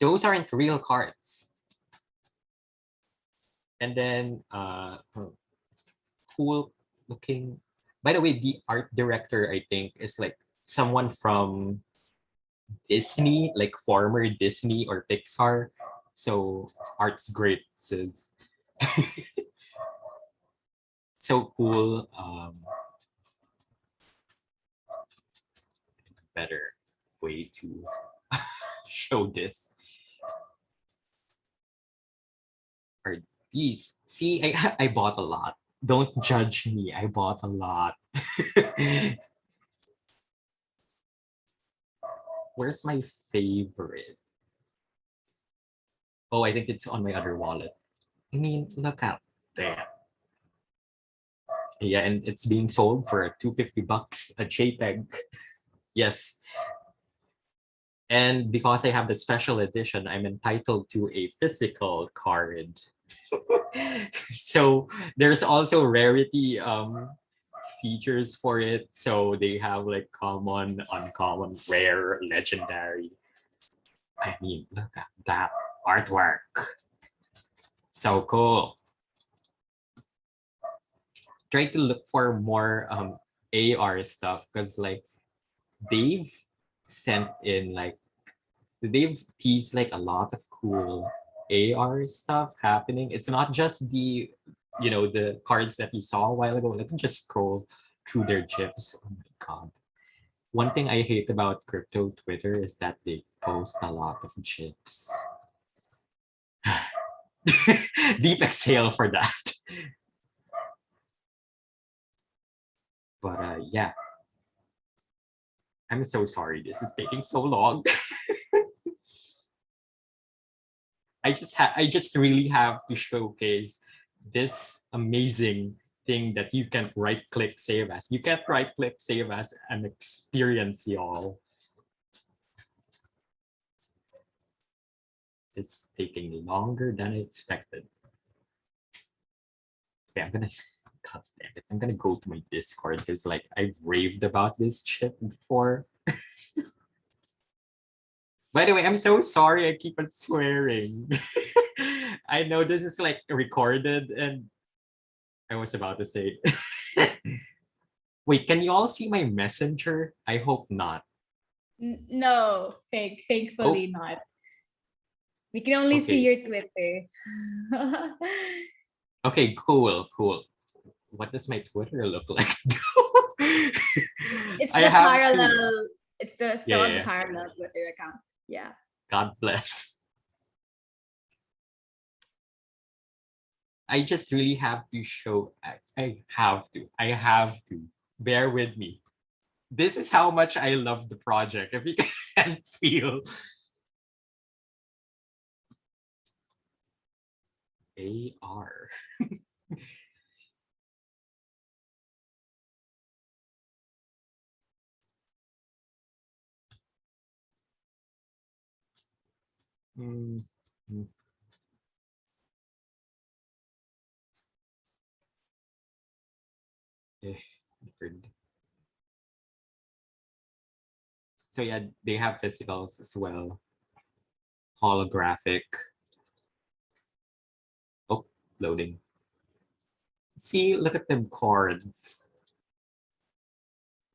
Those aren't real cards. And then cool looking. By the way, the art director, I think, is like someone from Disney, like former Disney or Pixar. So art's great, sis. So cool. Better way to show this are these. See, I bought a lot. Don't judge me. I bought a lot. Where's my favorite? Oh, I think it's on my other wallet. I mean, look at that. Yeah, and it's being sold for $250 a JPEG. Yes. And because I have the special edition, I'm entitled to a physical card. So there's also rarity features for it. So they have like common, uncommon, rare, legendary. I mean, look at that artwork. So cool. Try to look for more AR stuff because like they've sent in like they've teased like a lot of cool AR stuff happening. It's not just the the cards that you saw a while ago. Let me just scroll through their GIFs. Oh my god. One thing I hate about crypto Twitter is that they post a lot of GIFs. Deep exhale for that. But yeah. I'm so sorry this is taking so long. I just really have to showcase this amazing thing that you can right click save as. You can't right click save as an experience, y'all. It's taking longer than I expected. Okay, God damn it. I'm gonna go to my Discord because like I've raved about this shit before. By the way, I'm so sorry I keep on swearing. I know this is like recorded and I was about to say. Wait, can you all see my messenger? I hope not. No, thankfully not. We can only see Okay. your Twitter. Okay, cool. What does my Twitter look like? It's I the have parallel. It's the still on the Yeah. parallel Twitter account. Yeah. God bless. I just really have to show. I have to. Bear with me. This is how much I love the project. If you can feel. AR. Mm, mm. Eh, different. So yeah, they have physicals as well. Holographic. Oh, loading. See, look at them cards.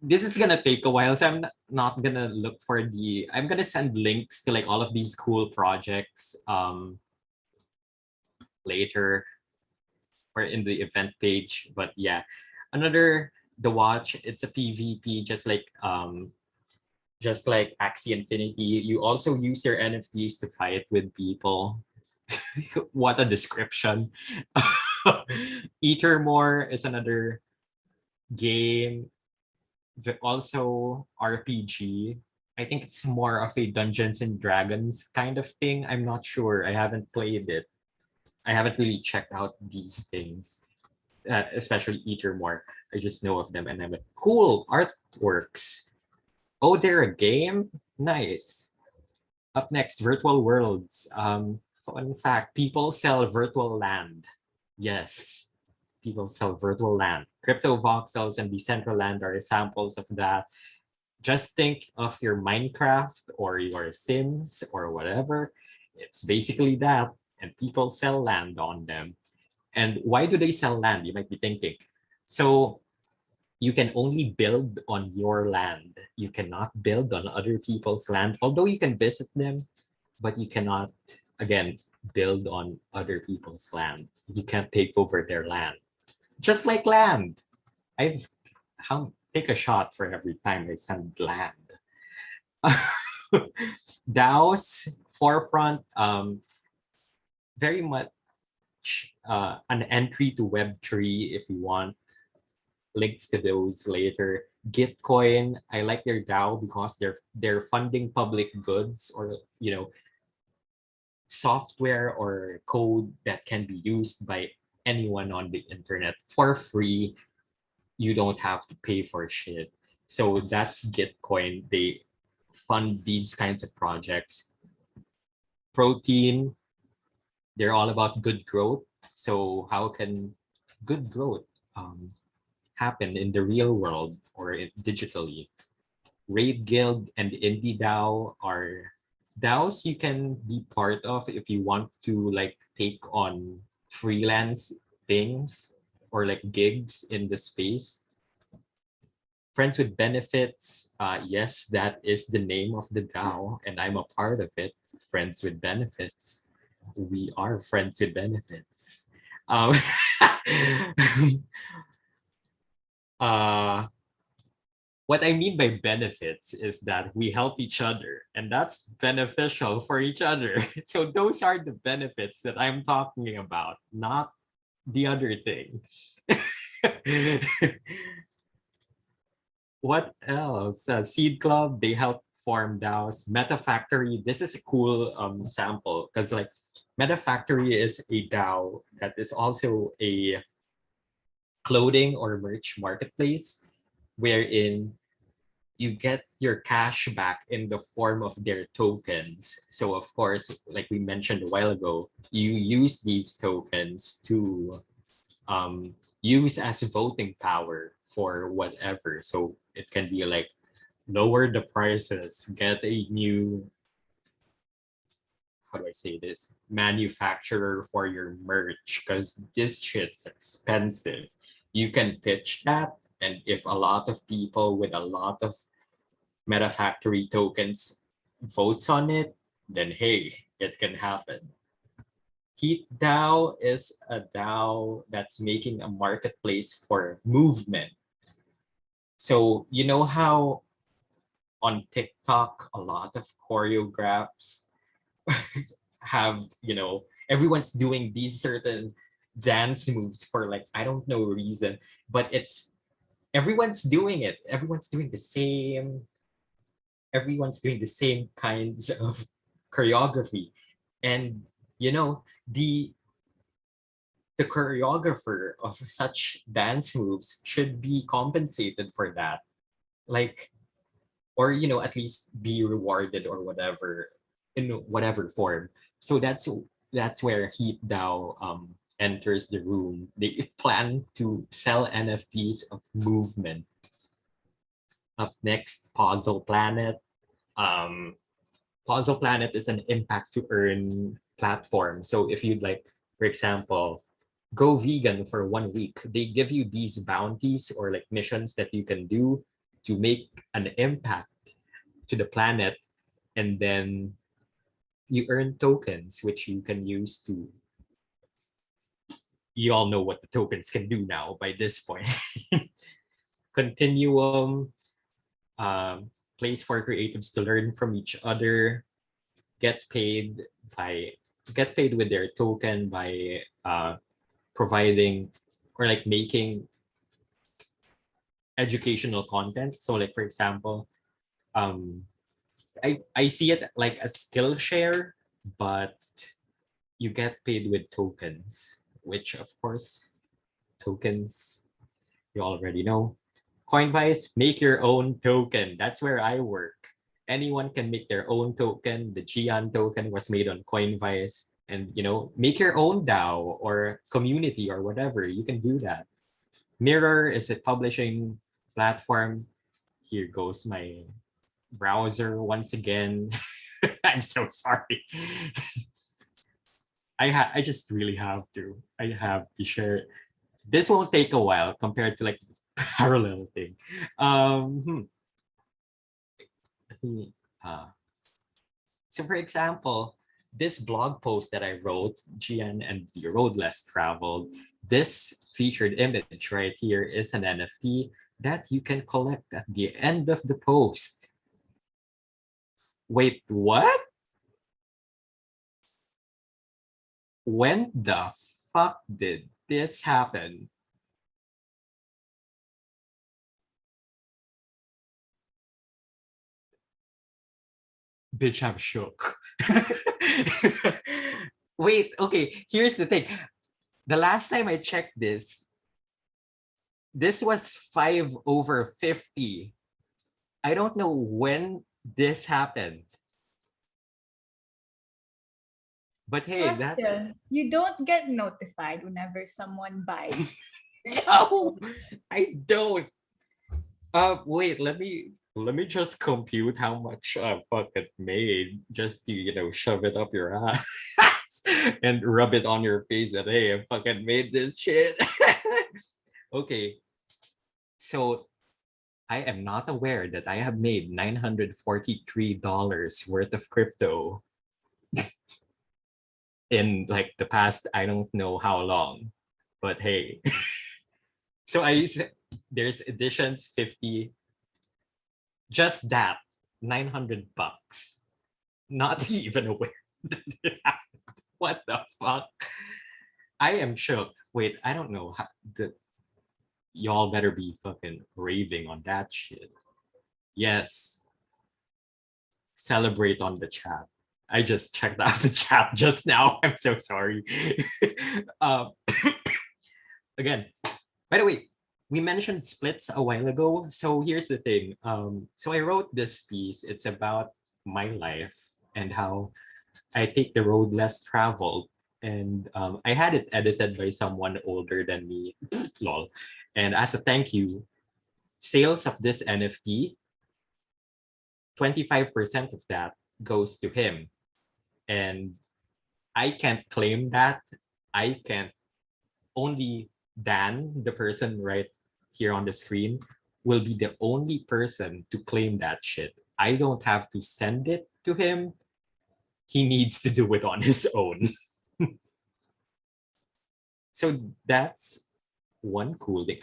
This is gonna take a while, so I'm not gonna look for the. I'm gonna send links to like all of these cool projects later or in the event page. But yeah, another the watch. It's a PvP, just like Axie Infinity. You also use your NFTs to fight with people. What a description. Eatermore is another game, also RPG. I think it's more of a Dungeons and Dragons kind of thing. I'm not sure. I haven't played it. I haven't really checked out these things, especially Eatermore. I just know of them and I'm like, cool artworks. Oh, they're a game? Nice. Up next, virtual worlds. Fun fact, people sell virtual land. Yes, people sell virtual land. Crypto voxels and Decentraland are examples of that. Just think of your Minecraft or your Sims or whatever. It's basically that. And people sell land on them. And why do they sell land? You might be thinking. So you can only build on your land. You cannot build on other people's land, although you can visit them, but you cannot, again, build on other people's land. You can't take over their land. Just like land. I've take a shot for every time I send land. DAOs, forefront, very much much. An entry to Web3 if you want. Links to those later. Gitcoin, I like their DAO because they're funding public goods, or software or code that can be used by anyone on the internet for free. You don't have to pay for shit. So that's Gitcoin. They fund these kinds of projects. Protein, they're all about good growth. So how can good growth happen in the real world or digitally? Raid Guild and Indie DAO are DAOs you can be part of if you want to like take on freelance things or like gigs in the space. Friends with Benefits, yes, that is the name of the DAO, and I'm a part of it. Friends with Benefits, we are friends with benefits. Um, uh, what I mean by benefits is that we help each other, and that's beneficial for each other. So those are the benefits that I'm talking about, not the other thing. What else? Seed Club, they help form DAOs. Meta Factory, this is a cool sample because like Meta Factory is a DAO that is also a clothing or merch marketplace wherein you get your cash back in the form of their tokens. So of course, like we mentioned a while ago, you use these tokens to use as voting power for whatever. So it can be like lower the prices, get a new, how do I say this, manufacturer for your merch because this shit's expensive. You can pitch that, and if a lot of people with a lot of Meta Factory tokens votes on it, then hey, it can happen. Heat DAO is a DAO that's making a marketplace for movement. So you know how on TikTok a lot of choreographs have, everyone's doing these certain dance moves for like I don't know reason, but it's everyone's doing it. Everyone's doing the same kinds of choreography, and you know the choreographer of such dance moves should be compensated for that, like, or at least be rewarded or whatever in whatever form. So that's where Heat DAO enters the room. They plan to sell NFTs of movement. Up next, Puzzle Planet. um, Puzzle Planet is an impact to earn platform. So if you'd like, for example, go vegan for 1 week, they give you these bounties or like missions that you can do to make an impact to the planet. And then you earn tokens, which you can use to, you all know what the tokens can do now by this point. Continuum, place for creatives to learn from each other, get paid with their token by providing or like making educational content. So like for example, I see it like a Skillshare, but you get paid with tokens, which of course tokens you already know. Coinvise, make your own token. That's where I work. Anyone can make their own token. The Gian token was made on Coinvise, and make your own DAO or community or whatever. You can do that. Mirror is a publishing platform. Here goes my browser once again. I'm so sorry. I just really have to. I have to share. This will take a while compared to like parallel thing. Uh, so for example, this blog post that I wrote, Gian and the Road Less Traveled, this featured image right here is an NFT that you can collect at the end of the post. Wait, what? When the fuck did this happen? Bitch, I'm shook. Wait, okay, here's the thing. The last time I checked this was 5/50. I don't know when this happened. But hey, that's Question: you don't get notified whenever someone buys. no, I don't. Wait, let me just compute how much I fucking made just to shove it up your ass and rub it on your face that hey, I fucking made this shit. Okay, so I am not aware that I have made $943 worth of crypto in like the past I don't know how long, but hey. So there's editions 50, just that $900. Not even aware that it happened. What the fuck? I am shook. Wait, I don't know how y'all better be fucking raving on that shit. Yes. Celebrate on the chat. I just checked out the chat just now. I'm so sorry. um, again, by the way, we mentioned splits a while ago. So here's the thing. So I wrote this piece. It's about my life and how I take the road less traveled. And I had it edited by someone older than me. Lol. And as a thank you, sales of this NFT, 25% of that goes to him. And I can't claim that. I can't. Only Dan, the person right here on the screen, will be the only person to claim that shit. I don't have to send it to him. He needs to do it on his own. So that's one cool thing.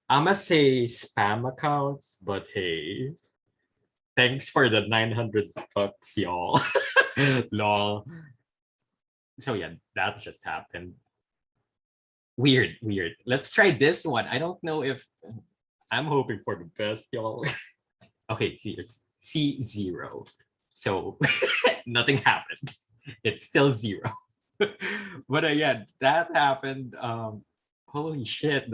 I'm gonna say spam accounts, but hey, thanks for the $900, y'all. Lol. So yeah, that just happened. Weird, weird. Let's try this one. I don't know if I'm hoping for the best, y'all. Okay, here's C0. So nothing happened. It's still zero. But yeah, that happened. Holy shit,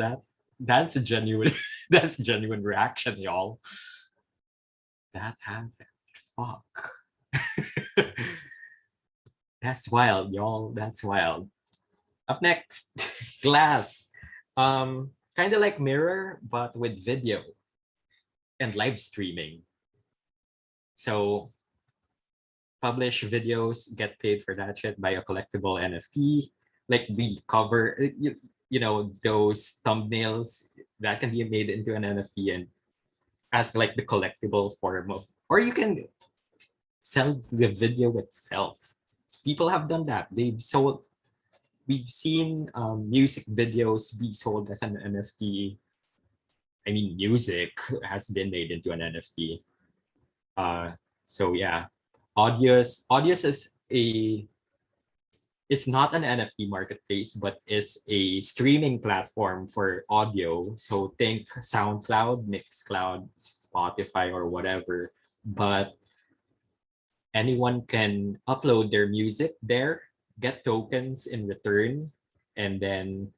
that's a genuine that's a genuine reaction, y'all. That happened. Fuck. That's wild, y'all. That's wild. Up next, Glass. Kind of like Mirror, but with video and live streaming. So publish videos, get paid for that shit, buy a collectible NFT, like the cover, those thumbnails that can be made into an NFT and as like the collectible form of, or you can sell the video itself. People have done that. We've seen music videos be sold as an NFT. I mean, music has been made into an NFT. So yeah, Audius is not an NFT marketplace, but is a streaming platform for audio. So think SoundCloud, Mixcloud, Spotify, or whatever. But anyone can upload their music there, get tokens in return, and then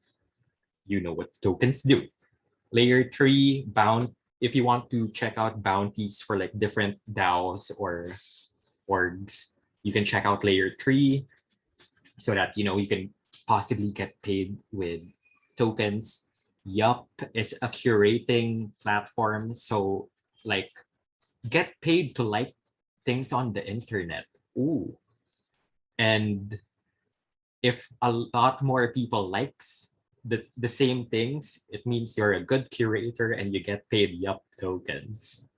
you know what tokens do. Layer 3 bound. If you want to check out bounties for like different DAOs or orgs, you can check out Layer 3 so that you can possibly get paid with tokens. Yup is a curating platform, so like get paid to like things on the internet. Ooh. And if a lot more people likes the same things, it means you're a good curator and you get paid Yup tokens.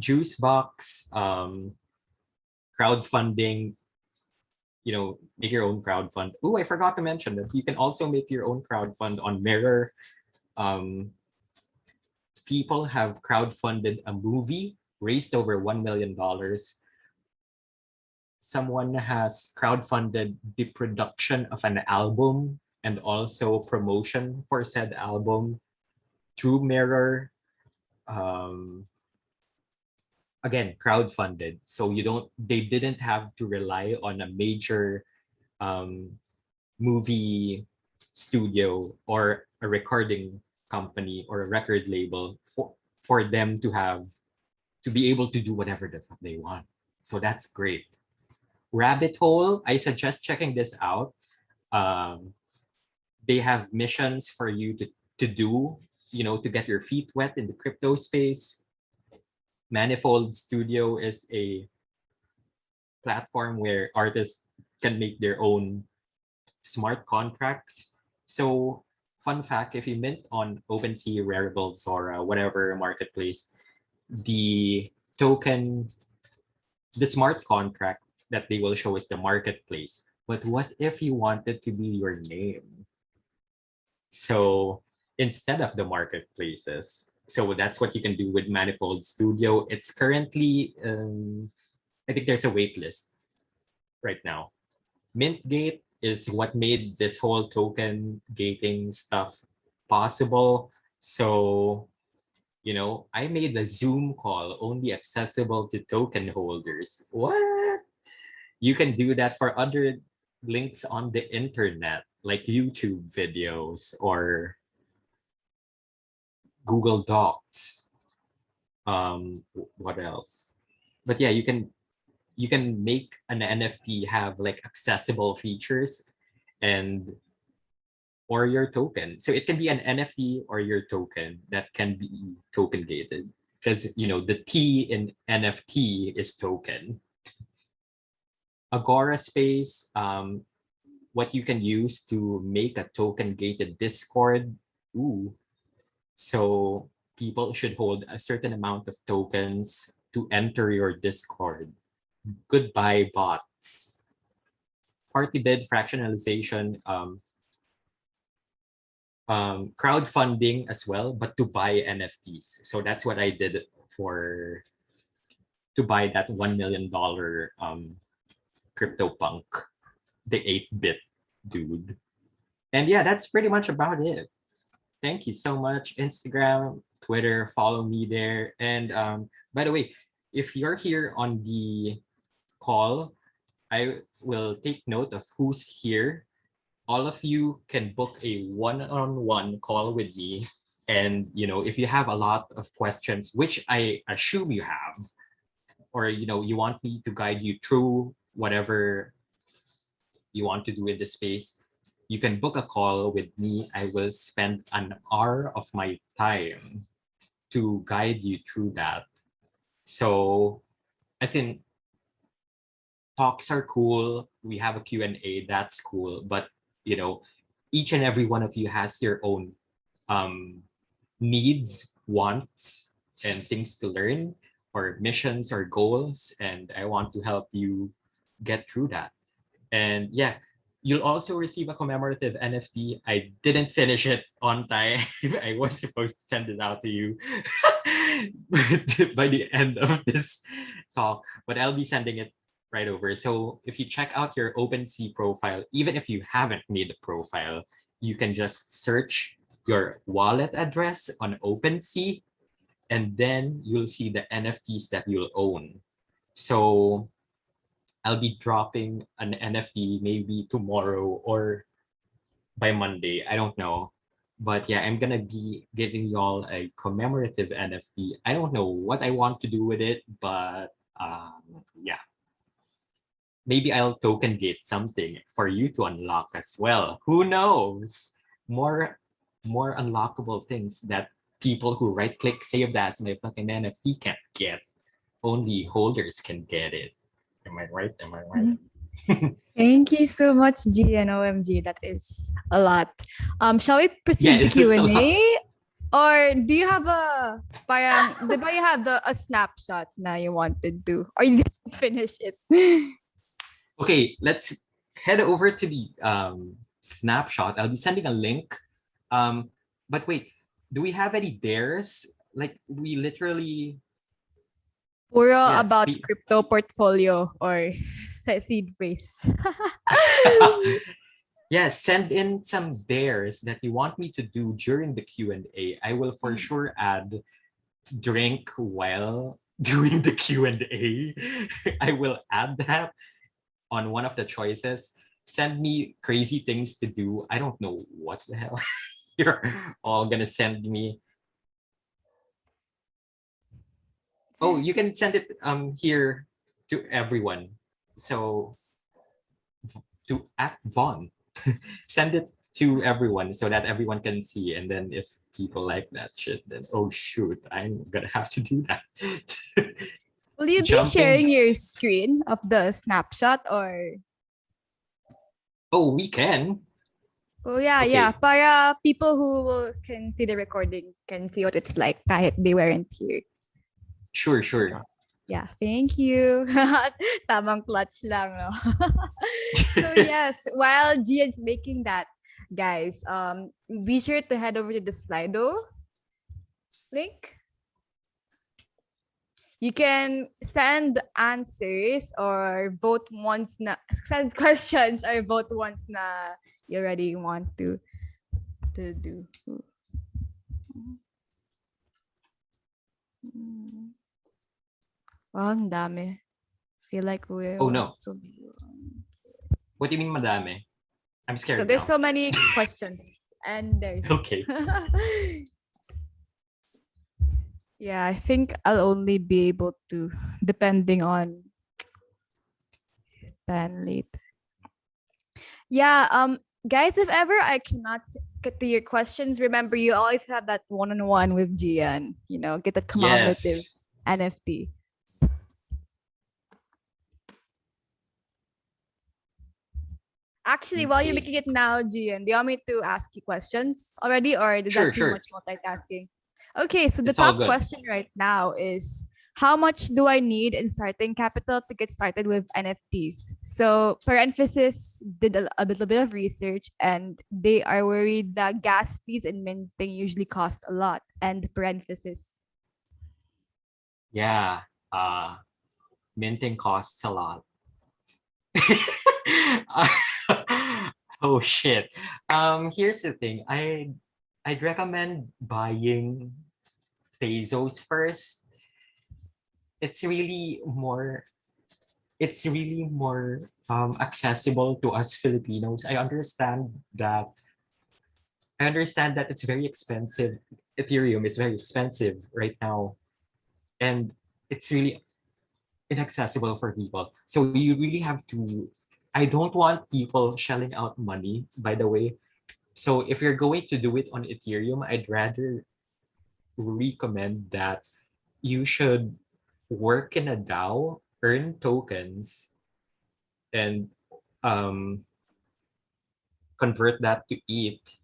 Juicebox, crowdfunding, make your own crowdfund. Oh, I forgot to mention that you can also make your own crowdfund on Mirror. People have crowdfunded a movie, raised over $1 million. someone has crowdfunded the production of an album and also promotion for said album through Mirror. Um, again, crowdfunded. So they didn't have to rely on a major um, movie studio or a recording company or a record label for them to be able to do whatever the fuck they want. So that's great. Rabbit Hole, I suggest checking this out. Um, they have missions for you to do, to get your feet wet in the crypto space. Manifold Studio is a platform where artists can make their own smart contracts. So, fun fact, if you mint on OpenSea, Rarible, Zora, whatever marketplace, the token, the smart contract that they will show is the marketplace. But what if you want it to be your name? So instead of the marketplaces, so that's what you can do with Manifold Studio. It's currently, I think there's a wait list right now. Mintgate is what made this whole token gating stuff possible. So, I made the Zoom call only accessible to token holders. What? You can do that for other links on the internet, like YouTube videos or Google Docs. What else? But yeah, you can make an NFT have like accessible features and or your token. So it can be an NFT or your token that can be token gated because the T in NFT is token. Agora Space, what you can use to make a token gated Discord. Ooh. So people should hold a certain amount of tokens to enter your Discord. Goodbye bots. Party bid fractionalization, crowdfunding as well, but to buy NFTs. So that's what I did to buy that $1 million CryptoPunk, the 8-bit dude. And yeah, that's pretty much about it. Thank you so much. Instagram, Twitter, follow me there. And by the way, if you're here on the call, I will take note of who's here. All of you can book a one-on-one call with me. And if you have a lot of questions, which I assume you have, or you want me to guide you through whatever you want to do in this space, you can book a call with me. I will spend an hour of my time to guide you through that. So, as in, talks are cool. We have a Q&A, that's cool. But, each and every one of you has your own needs, wants, and things to learn, or missions or goals. And I want to help you get through that. And yeah, you'll also receive a commemorative NFT. I didn't finish it on time. I was supposed to send it out to you by the end of this talk, but I'll be sending it right over. So if you check out your OpenSea profile, even if you haven't made a profile, you can just search your wallet address on OpenSea, and then you'll see the NFTs that you'll own. So I'll be dropping an NFT maybe tomorrow or by Monday. I don't know. But yeah, I'm going to be giving y'all a commemorative NFT. I don't know what I want to do with it, but yeah. Maybe I'll token gate something for you to unlock as well. Who knows? More unlockable things that people who right click save that as my fucking NFT can't get. Only holders can get it. Am I right? Am I right? Thank you so much, G and OMG. That is a lot. Shall we proceed to Yeah, it's a lot. Q&A? Or do you have di ba you have a snapshot na you wanted to? Or you didn't finish it? Okay, let's head over to the snapshot. I'll be sending a link. But wait, do we have any dares? Like we literally Puro Yes. about crypto portfolio or seed phrase. Yes, send in some dares that you want me to do during the Q&A. I will for sure add drink while doing the Q&A. I will add that on one of the choices. Send me crazy things to do. I don't know what the hell you're all gonna send me. Oh, you can send it here to everyone. So to at Vaughn. Send it to everyone so that everyone can see. And then if people like that shit, then oh shoot, I'm gonna have to do that. Will you be sharing your screen of the snapshot or? Oh, we can. Oh yeah, Okay. yeah. Para people who can see the recording can see what it's like kahit they weren't here. Sure, sure. Yeah, thank you. Tamang clutch lang, no? So yes, while Gian's making that, guys, be sure to head over to the Slido link. You can send answers or vote once na send questions or vote once na you already want to do. Oh, ang dami. Feel like we Oh no. so What do you mean madami? I'm scared there's now. so many questions and there's Okay. Yeah, I think I'll only be able to depending on 10 late. Yeah, guys, if ever I cannot get to your questions, remember you always have that one-on-one with Gian, get the commemorative NFT. Actually, while you're making it now, Gian, do you want me to ask you questions already, or is that too much multitasking? Okay, so the top question right now is, how much do I need in starting capital to get started with NFTs? So parenthesis did a little bit of research and they are worried that gas fees and minting usually cost a lot. And parenthesis. Yeah, minting costs a lot. Oh shit. Here's the thing. I'd recommend buying pesos first. It's really more accessible to us Filipinos. I understand that it's very expensive. Ethereum is very expensive right now, and it's really inaccessible for people. So you really have to. I don't want people shelling out money, by the way. So if you're going to do it on Ethereum, I'd rather recommend that you should work in a DAO, earn tokens, and convert that to ETH,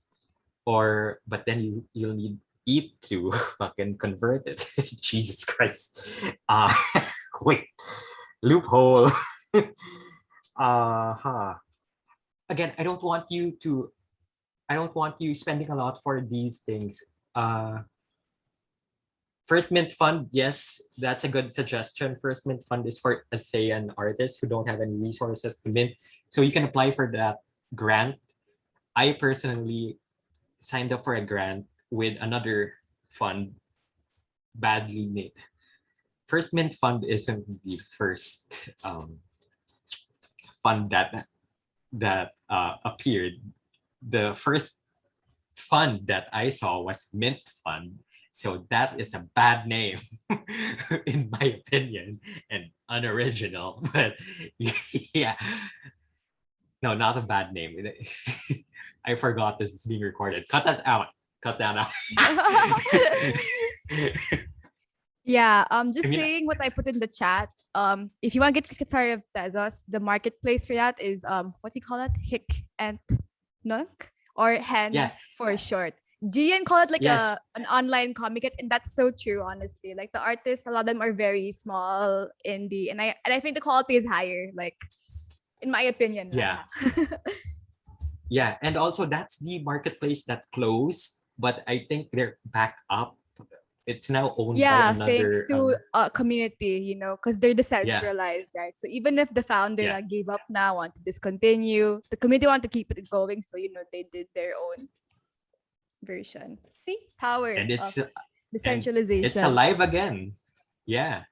but then you'll need ETH to fucking convert it. Jesus Christ. Wait, loophole. Again, I don't want you spending a lot for these things. First Mint Fund, yes, that's a good suggestion. First Mint Fund is for, say, an artist who don't have any resources to mint. So you can apply for that grant. I personally signed up for a grant with another fund, badly made. First Mint Fund isn't the first fund that appeared. The first fund that I saw was Mint Fund. So that is a bad name, in my opinion, and unoriginal. But yeah, no, not a bad name. I forgot this is being recorded. Cut that out. Cut that out. Yeah, just saying what I put in the chat. If you want to get started with Tezos, the marketplace for that is what do you call it? Hick and Nunk or Hen for short. Gian call it like an online comic, and that's so true, honestly. Like the artists, a lot of them are very small, indie, and I think the quality is higher, like in my opinion. Yeah. Yeah, and also that's the marketplace that closed, but I think they're back up. it's now owned by Yeah, thanks another to a community, you know, because they're yeah, decentralized, right? So even if the founder yes. gave up now, want to discontinue, the community want to keep it going. So you know, they did their own version. See, power And of and it's decentralization. alive again. Yeah.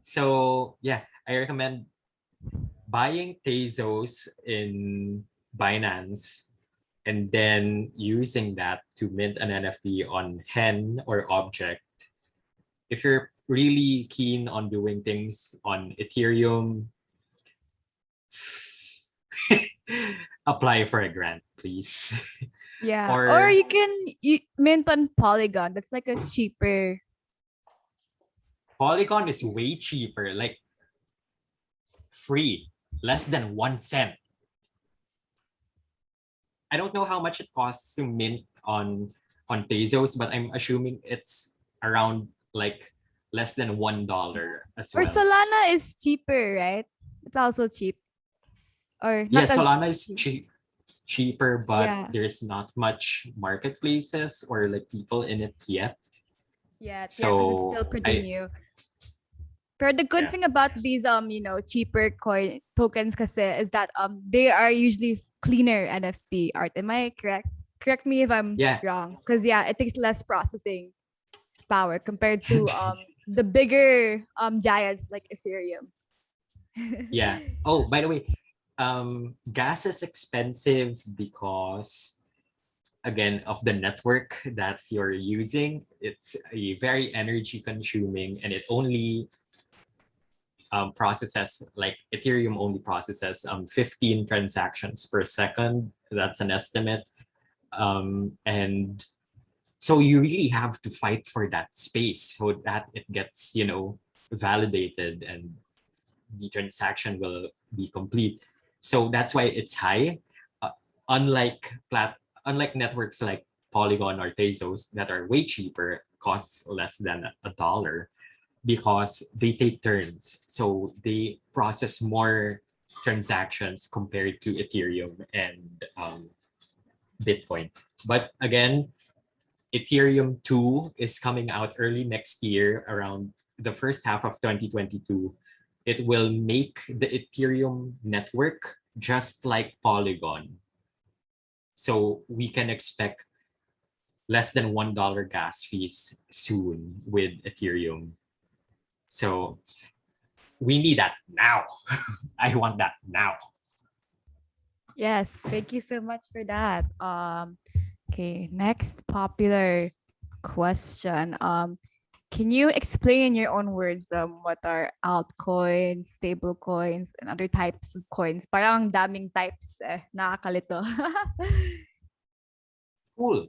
So yeah, I recommend buying Tezos in Binance and then using that to mint an NFT on Hen or Object. If you're really keen on doing things on Ethereum, apply for a grant, please. Yeah, or Or you can mint on Polygon. That's like a cheaper. Polygon is way cheaper, like free, less than 1 cent. I don't know how much it costs to mint on Tezos, but I'm assuming it's around like less than $1 as Or well. Solana is cheaper, right? It's also cheap, or Yeah, not as Solana is cheap. cheaper, but Yeah, there's not much marketplaces or like people in it yet. yeah, because it's So still pretty I new. But the good yeah, thing about these cheaper coin tokens kasi is that they are usually cleaner NFT art. Am I correct? Correct me if I'm yeah. wrong. Because yeah, it takes less processing power compared to the bigger giants like Ethereum. Yeah. Oh, by the way, gas is expensive because again of the network that you're using. It's a very energy consuming, and it only processes like Ethereum only processes 15 transactions per second. That's an estimate, and so you really have to fight for that space so that it gets validated and the transaction will be complete. So that's why it's high. Uh, unlike unlike networks like Polygon or Tezos that are way cheaper, costs less than $1 because they take turns. So they process more transactions compared to Ethereum and Bitcoin. But again, Ethereum 2 is coming out early next year, around the first half of 2022. It will make the Ethereum network just like Polygon. So we can expect less than $1 gas fees soon with Ethereum. So we need that now. I want that now. Yes, thank you so much for that. Okay, next popular question. Can you explain in your own words what are altcoins, stable coins, and other types of coins? Parang daming types nakakalito. Cool.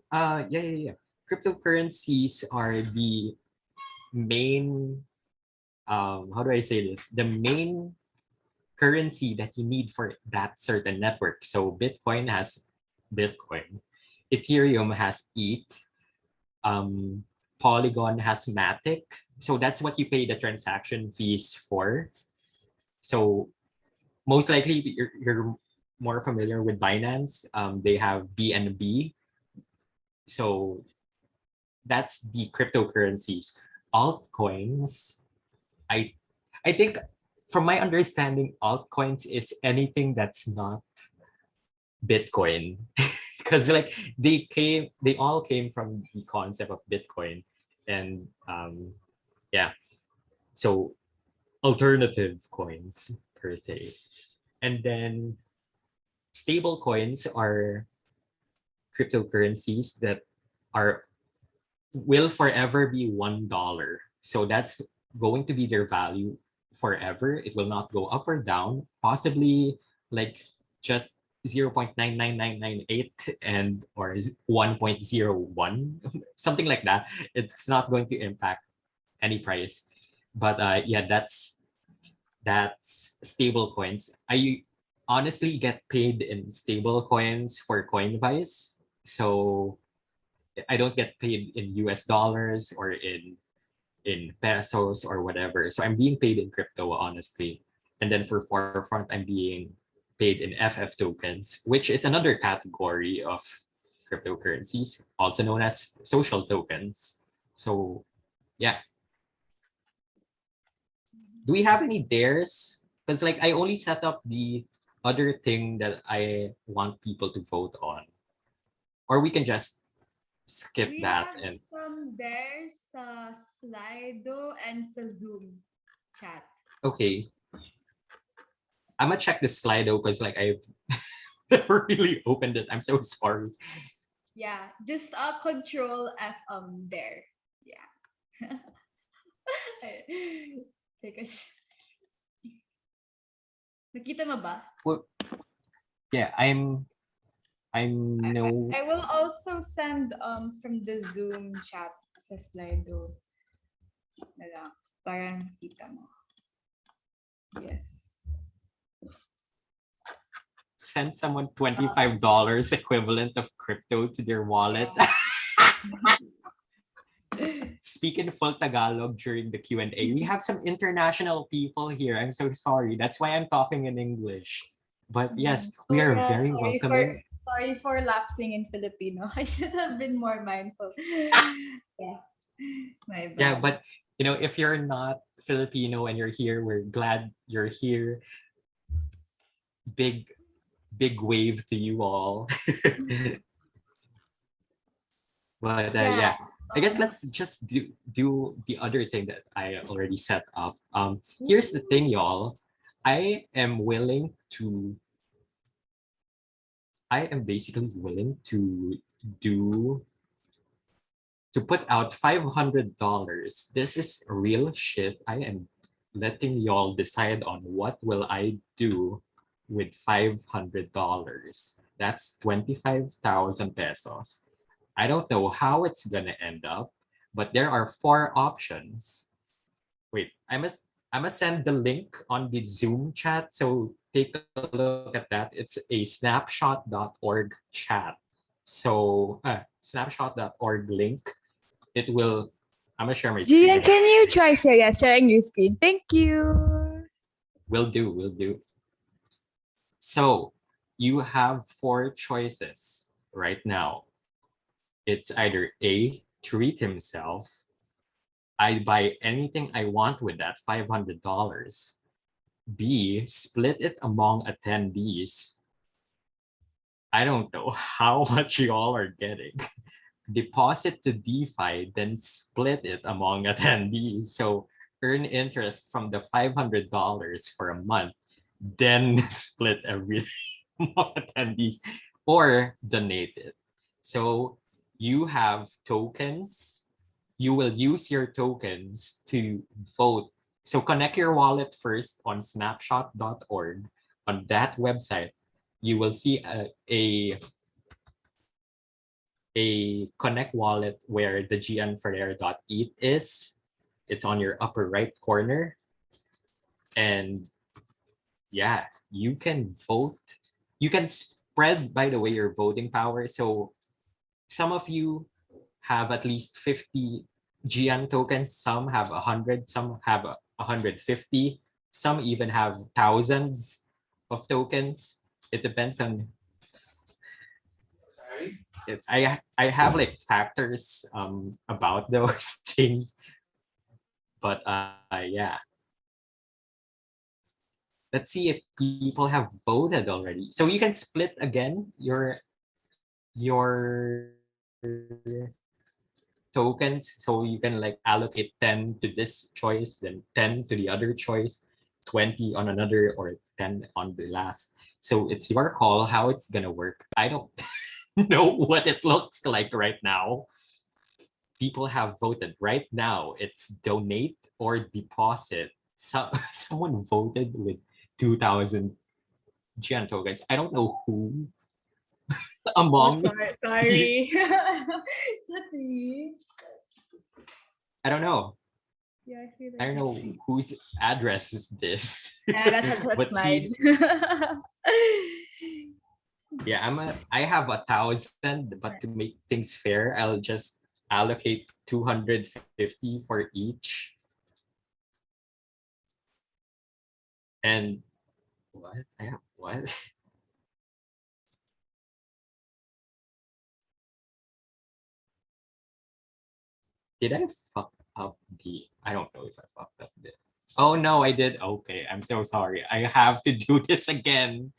Yeah. Cryptocurrencies are the main, how do I say this? The main currency that you need for that certain network. So Bitcoin has Bitcoin, Ethereum has ETH, Polygon has Matic. So that's what you pay the transaction fees for. So most likely you're more familiar with Binance. They have BNB. So that's the cryptocurrencies. Altcoins, I I think from my understanding, altcoins is anything that's not Bitcoin. Because like they all came from the concept of Bitcoin. And yeah, so alternative coins per se. And then stable coins are cryptocurrencies that are will forever be $1. So that's going to be their value forever. It will not go up or down, possibly like just 0.99998 and or 1.01, something like that. It's not going to impact any price. But yeah, that's stable coins. I honestly get paid in stable coins for Coinvise. So I don't get paid in US dollars or in pesos or whatever. So I'm being paid in crypto, honestly. And then for Forefront, I'm being paid in FF tokens, which is another category of cryptocurrencies, also known as social tokens. So yeah. Do we have any dares? Because like I only set up the other thing that I want people to vote on. Or we can just skip We that have and some there sa Slido and sa Zoom chat. okay. I'm gonna check the Slido because like I've never really opened it. I'm so sorry. Yeah, just control F there. Yeah. Take a Nakita mo ba? Well, yeah, I'm no I will also send from the Zoom chat sa Slido na lang para nakita mo. Yes. send someone $25 equivalent of crypto to their wallet. Yeah. Speak in full Tagalog during the Q&A. We have some international people here. I'm so sorry. That's why I'm talking in English. But yes, we Oh are yeah, very welcoming. sorry for lapsing in Filipino. I should have been more mindful. Yeah. My Yeah, bad. but you know, if you're not Filipino and you're here, we're glad you're here. Big, big wave to you all. But Yeah. yeah, I guess let's just do the other thing that I already set up. Here's the thing, y'all. I am willing to. I am basically willing do to put out $500. This is real shit. I am letting y'all decide on what will I do with $500. That's 25,000 pesos. I don't know how it's gonna end up, but there are four options. Wait, I must send the link on the Zoom chat. So take a look at that. It's a snapshot.org chat. So snapshot.org link. It will. I'm gonna share my Gian, screen. can you try sharing your screen? Thank you. Will do. Will do. So you have four choices right now. It's either A, treat himself. I buy anything I want with that $500. B, split it among attendees. I don't know how much y'all are getting. Deposit to DeFi, then split it among attendees. So earn interest from the $500 for a month, then split everything among attendees or donate it. So you have tokens. You will use your tokens to vote. So connect your wallet first on snapshot.org. On that website, you will see a connect wallet where the Gian Ferrer.eth is. It's on your upper right corner. And yeah, you can vote. You can spread, by the way, your voting power. So some of you have at least 50 Gian tokens. Some have 100. Some have 150. Some even have thousands of tokens. It depends on it. I have like factors about those things, but yeah. Let's see if people have voted already. So you can split again your tokens. So you can like allocate 10 to this choice, then 10 to the other choice, 20 on another, or 10 on the last. So it's your call how it's gonna work. I don't know what it looks like right now. People have voted right now. It's donate or deposit. So someone voted with 2,000 Gian tokens. I don't know who Oh, among sorry. It's not me. I don't know. Yeah, I feel I like don't it's know me. whose address is this. Yeah, that's But mine. yeah, I have 1,000, but to make things fair, I'll just allocate 250 for each. And what? I have what? Did I fuck up the? I don't know if I fucked up the. Oh no, I did. Okay, I'm so sorry. I have to do this again.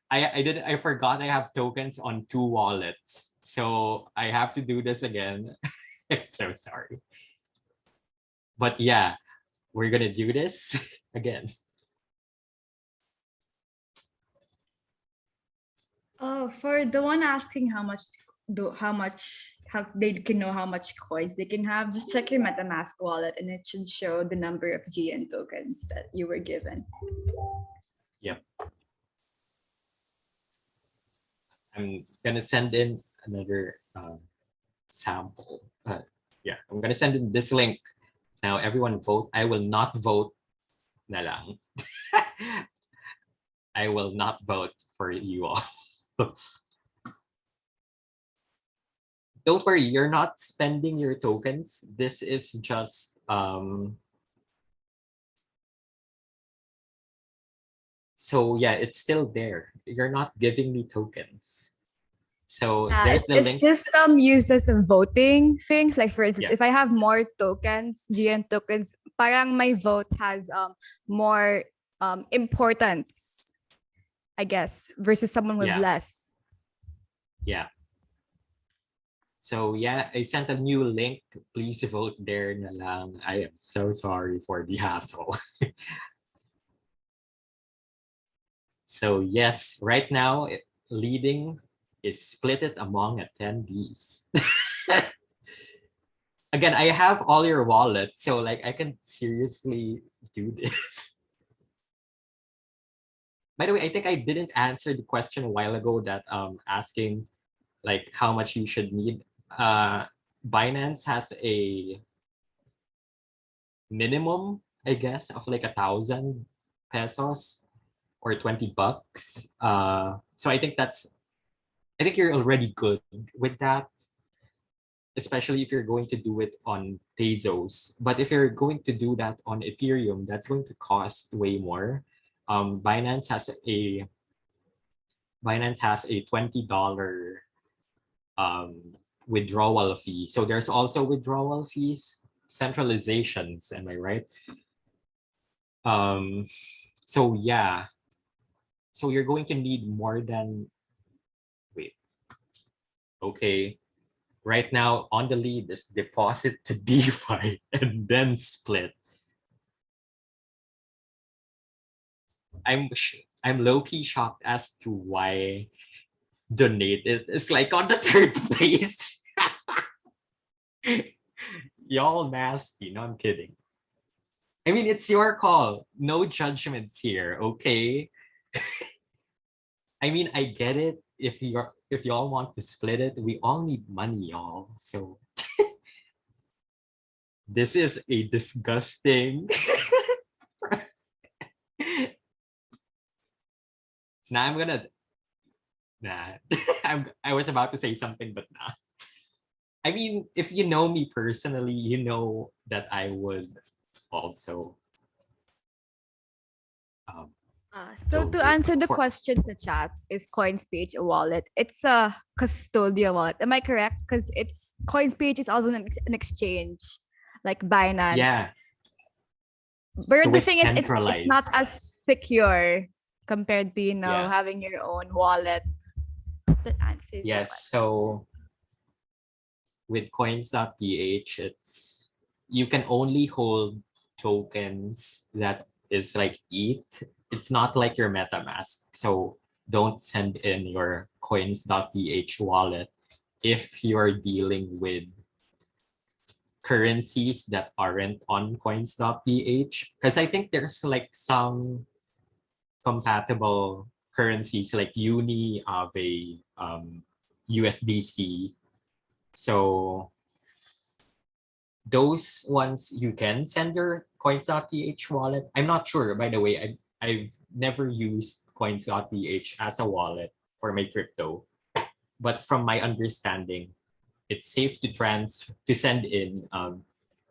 I forgot I have tokens on 2 wallets. So I have to do this again. I'm so sorry. But yeah, we're gonna do this again. Oh, for the one asking how they can know how much coins they can have, just check your MetaMask wallet and it should show the number of GN tokens that you were given. Yep. I'm gonna send in another sample. Yeah, I'm gonna send in this link. Now everyone vote. I will not vote na lang. I will not vote for you all. Don't worry, you're not spending your tokens. This is just so yeah, it's still there. You're not giving me tokens. So there's the It's link. just used as a voting things. Like for instance, Yeah. if I have more tokens, GN tokens, parang my vote has more importance, I guess, versus someone with Yeah. less. Yeah. So yeah, I sent a new link. Please vote there na lang. I am so sorry for the hassle. So yes, right now leading is split it among attendees. Again, I have all your wallets, so like I can seriously do this. By the way, I think I didn't answer the question a while ago that asking like how much you should need. Binance has a minimum, I guess, of like 1,000 pesos or $20. So I think you're already good with that, especially if you're going to do it on Tezos. But if you're going to do that on Ethereum, that's going to cost way more. Binance has a $20 withdrawal fee. So there's also withdrawal fees, centralizations, am I right? So yeah. So you're going to need more than wait. Okay. Right now on the lead is deposit to DeFi and then split. I'm low-key shocked as to why donate it is like on the third place. Y'all nasty. No, I'm kidding. I mean, it's your call. No judgments here, okay? I mean, I get it. If y'all want to split it, we all need money, y'all. So this is a disgusting. Now I'm gonna. Nah, I was about to say something, but nah. I mean, if you know me personally, you know that I would also. Um, So to wait answer the for question sa chat, is CoinsPage a wallet? It's a custodial wallet. Am I correct? Because it's CoinsPage is also an exchange, like Binance. yeah. But So the it's thing is, it's not centralized. as secure compared to Yeah. having your own wallet. That answers the Yes. question. So with coins.ph, you can only hold tokens that is like ETH. It's not like your MetaMask. So don't send in your coins.ph wallet if you're dealing with currencies that aren't on coins.ph. Because I think there's like some compatible currencies like Uni, Aave, USDC. So those ones you can send your coins.ph wallet. I'm not sure, by the way. I've never used coins.ph as a wallet for my crypto. But from my understanding, it's safe to send in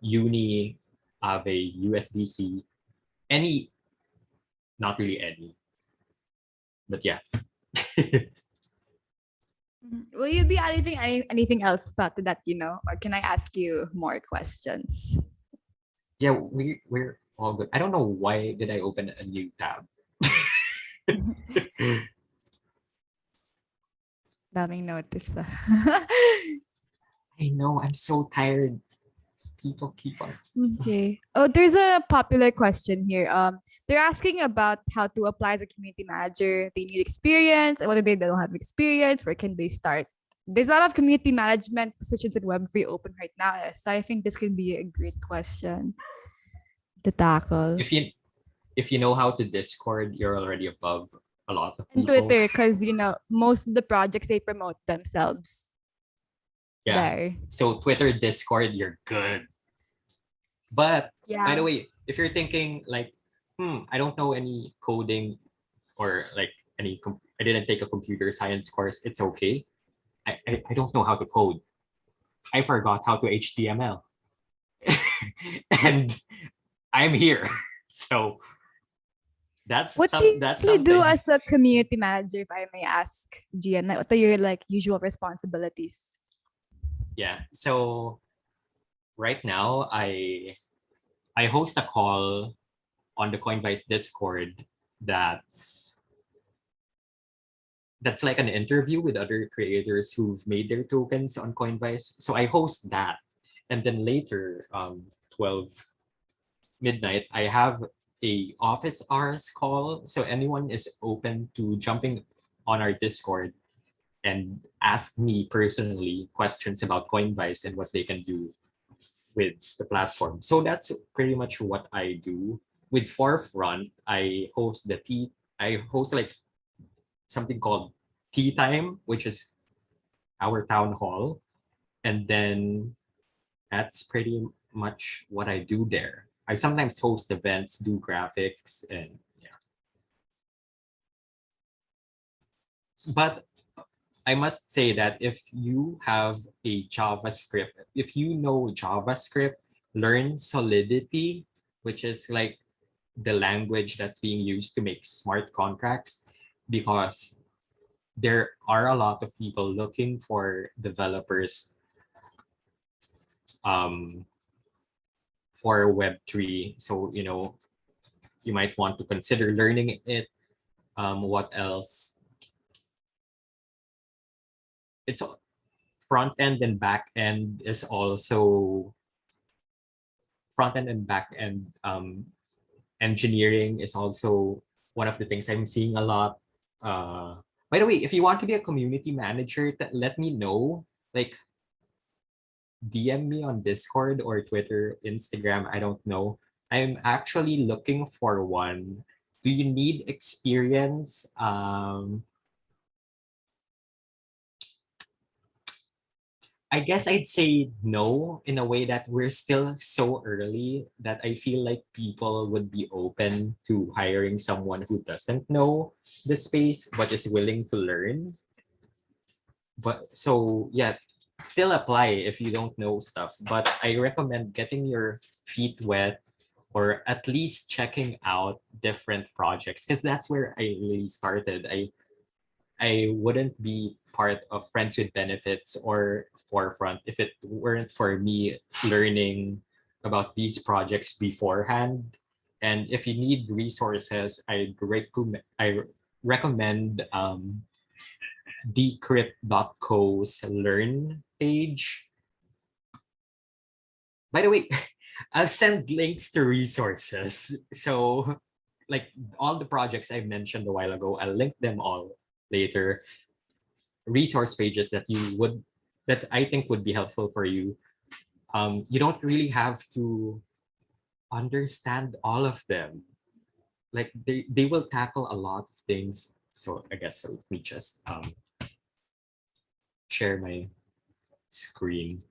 Uni, Aave, USDC, any, not really any, but yeah. Will you be adding anything else back to that, or can I ask you more questions? Yeah, we're all good. I don't know why did I open a new tab. Daming notifs. I know, I'm so tired. People keep on. Okay. Oh, there's a popular question here. They're asking about how to apply as a community manager. They need experience. And what if they don't have experience? Where can they start? There's a lot of community management positions in Web3 open right now. So I think this can be a great question to tackle. If you know how to Discord, you're already above a lot of And people. Twitter, because most of the projects they promote themselves Yeah. there. So Twitter, Discord, you're good. But by the Yeah. way, if you're thinking like, I don't know any coding or like I didn't take a computer science course, it's okay. I don't know how to code. I forgot how to HTML. And I'm here. So What do that's you do something. as a community manager, if I may ask, Gian? Like, what are your usual responsibilities? Yeah. So right now I host a call on the Coinvise Discord that's like an interview with other creators who've made their tokens on Coinbase. So I host that. And then later, 12 midnight, I have a office hours call. So anyone is open to jumping on our Discord and ask me personally questions about Coinbase and what they can do with the platform. So that's pretty much what I do. With Forefront, I host like something called Tea Time, which is our town hall. And then that's pretty much what I do there. I sometimes host events, do graphics, and yeah. But I must say that if you have a JavaScript, if you know JavaScript, learn Solidity, which is like the language that's being used to make smart contracts, because there are a lot of people looking for developers um, for Web3. So, you might want to consider learning it. What else? It's front end and back end is also front end and back end engineering is also one of the things I'm seeing a lot. By the way, if you want to be a community manager, let me know. Like DM me on Discord or Twitter, Instagram. I don't know. I'm actually looking for one. Do you need experience? I guess I'd say no in a way that we're still so early that I feel like people would be open to hiring someone who doesn't know the space but is willing to learn. But so yeah, still apply if you don't know stuff. But I recommend getting your feet wet or at least checking out different projects because that's where I really started. I wouldn't be part of Friends with Benefits or Forefront if it weren't for me learning about these projects beforehand. And if you need resources, I recommend decrypt.co's learn page. By the way, I'll send links to resources. So like all the projects I mentioned a while ago, I'll link them all later. Resource pages that I think would be helpful for you. You don't really have to understand all of them. Like they will tackle a lot of things. So I guess so let me just share my screen.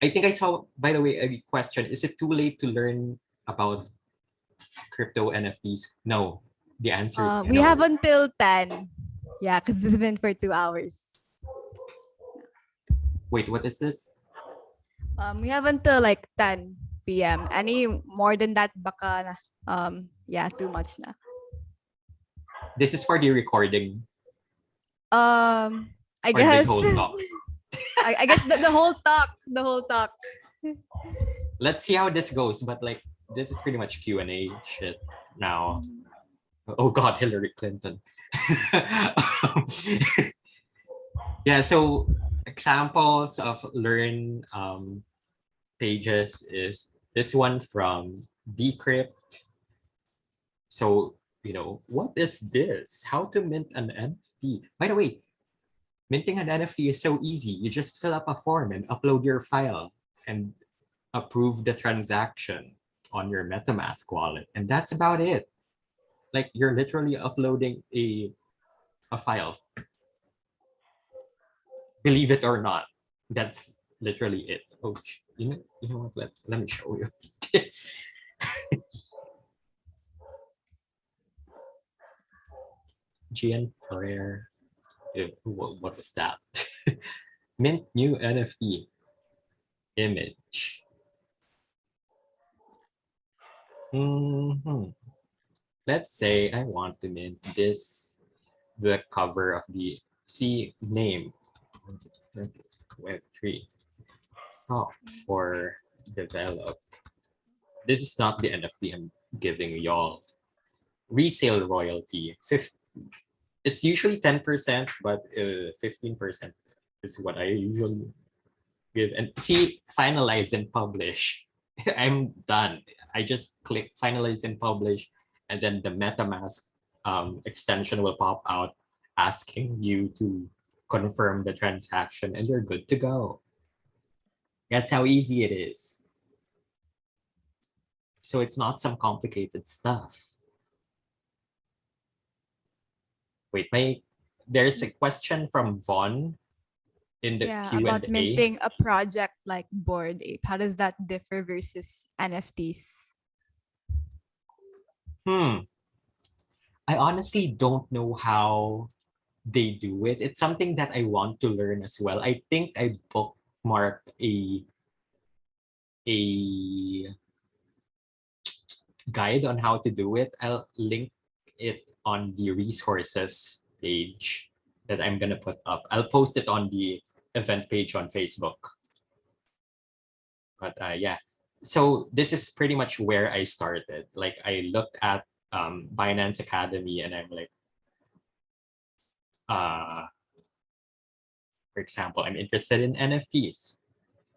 I think I saw, by the way, a question. Is it too late to learn about crypto NFTs? No. The answer is We have no. until 10. Yeah, because it's been for 2 hours. Wait, what is this? We have until like 10 p.m. Any more than that, baka yeah, too much na. This is for the recording. I or the guess whole talk? I guess the whole talk, the whole talk. Let's see how this goes. But like, this is pretty much Q&A shit now. Oh God, Hillary Clinton. Yeah, so examples of learn pages is this one from Decrypt. So, what is this? How to mint an NFT? By the way, minting an NFT is so easy. You just fill up a form and upload your file and approve the transaction on your MetaMask wallet. And that's about it. Like you're literally uploading a file. Believe it or not, that's literally it. Oh, you know what? Let me show you. Gian Ferrer. What was that? Mint new NFT image. Let's say I want to mint the cover of the name Web3 top for Developh. This is not the NFT I'm giving y'all. Resale royalty, it's usually 10%, but 15% is what I usually give. And see, finalize and publish. I'm done. I just click finalize and publish, and then the MetaMask extension will pop out asking you to confirm the transaction, and you're good to go. That's how easy it is. So it's not some complicated stuff. Wait, there's a question from Vaughn in the About Q&A. minting a project like Bored Ape. How does that differ versus NFTs? I honestly don't know how they do it. It's something that I want to learn as well. I think I bookmarked a guide on how to do it. I'll link it on the resources page that I'm gonna put up. I'll post it on the event page on Facebook. But yeah, so this is pretty much where I started. Like I looked at Binance Academy and I'm like, for example, I'm interested in NFTs.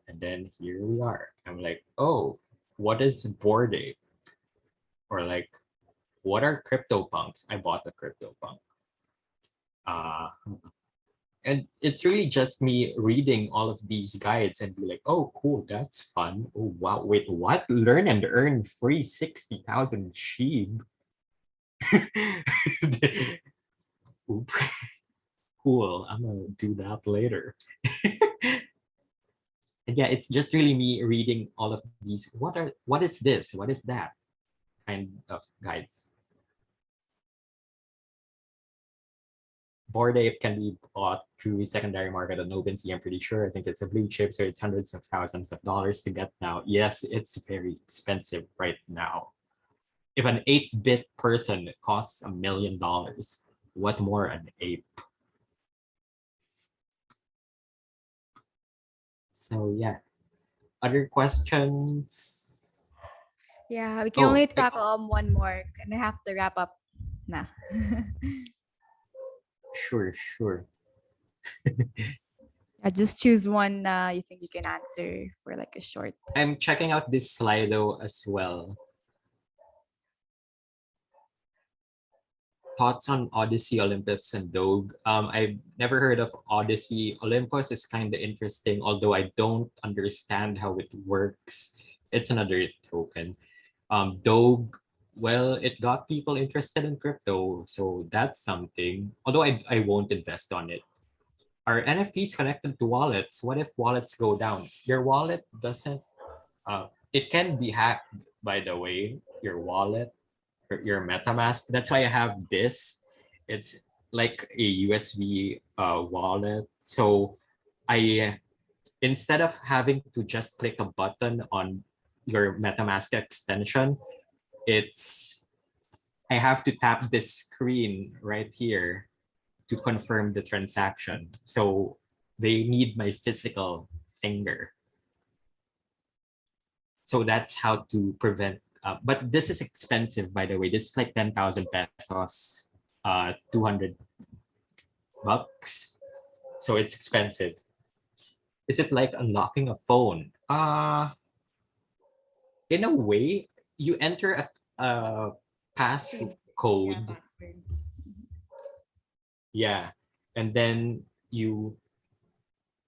And then here we are. I'm like, oh, what is Bored Ape? Or like, what are CryptoPunks? I bought a CryptoPunk. And it's really just me reading all of these guides and be like, oh, cool, that's fun. Oh, wow, wait, what? Learn and earn free 60,000 sheep. Cool, I'm gonna do that later. And yeah, it's just really me reading all of these. What is this? What is that? Kind of guides. Bored Ape can be bought through secondary market on OpenSea. I'm pretty sure. I think it's a blue chip, so it's hundreds of thousands of dollars to get now. Yes, it's very expensive right now. If an 8-bit person costs $1 million, what more an ape? So yeah. Other questions? Yeah, we can only tackle one more, and I have to wrap up. Nah. Sure. Just choose one you think you can answer for like a short. I'm checking out this Slido as well. Thoughts on Odyssey, Olympus, and Doge. I've never heard of Odyssey. Olympus is kind of interesting, although I don't understand how it works. It's another token. Doge, well, it got people interested in crypto, so that's something. Although I won't invest on it. Are NFTs connected to wallets? What if wallets go down? Your wallet doesn't. It can be hacked, by the way. Your wallet, your MetaMask. That's why I have this. It's like a USB wallet. So I, instead of having to just click a button on your MetaMask extension, I have to tap this screen right here to confirm the transaction. So they need my physical finger. So that's how to prevent. But this is expensive, by the way. This is like 10,000 pesos, 200 bucks. So it's expensive. Is it like unlocking a phone? In a way, you enter a passcode. Yeah. And then you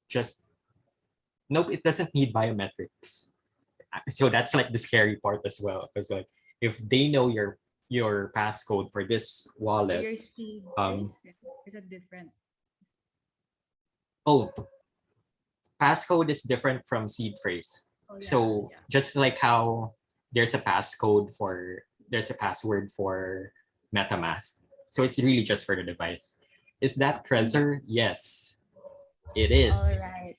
just, nope, it doesn't need biometrics. So that's like the scary part as well. Because like if they know your passcode for this wallet. Your seed phrase is a different. Oh, passcode is different from seed phrase. Oh, yeah, So yeah. just like how there's a password for MetaMask. So it's really just for the device. Is that Trezor? Yes, it is. All right.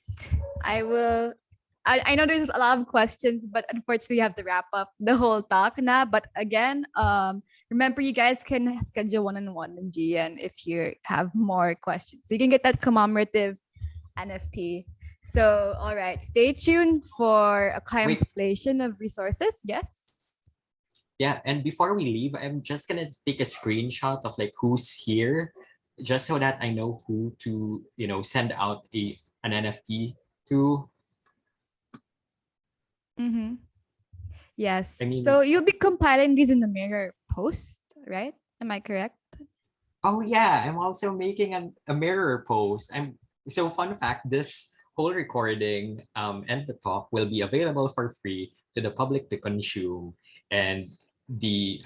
I know there's a lot of questions, but unfortunately, we have to wrap up the whole talk now. But again, remember, you guys can schedule one-on-one in Gian if you have more questions. So you can get that commemorative NFT. So, all right, stay tuned for a compilation of resources. Yes. Yeah, and before we leave, I'm just gonna take a screenshot of like who's here, just so that I know who to send out an NFT to. Mm-hmm. Yes. I mean, so you'll be compiling these in the mirror post, right? Am I correct? Oh yeah, I'm also making a mirror post. So fun fact, this whole recording and the talk will be available for free to the public to consume. And the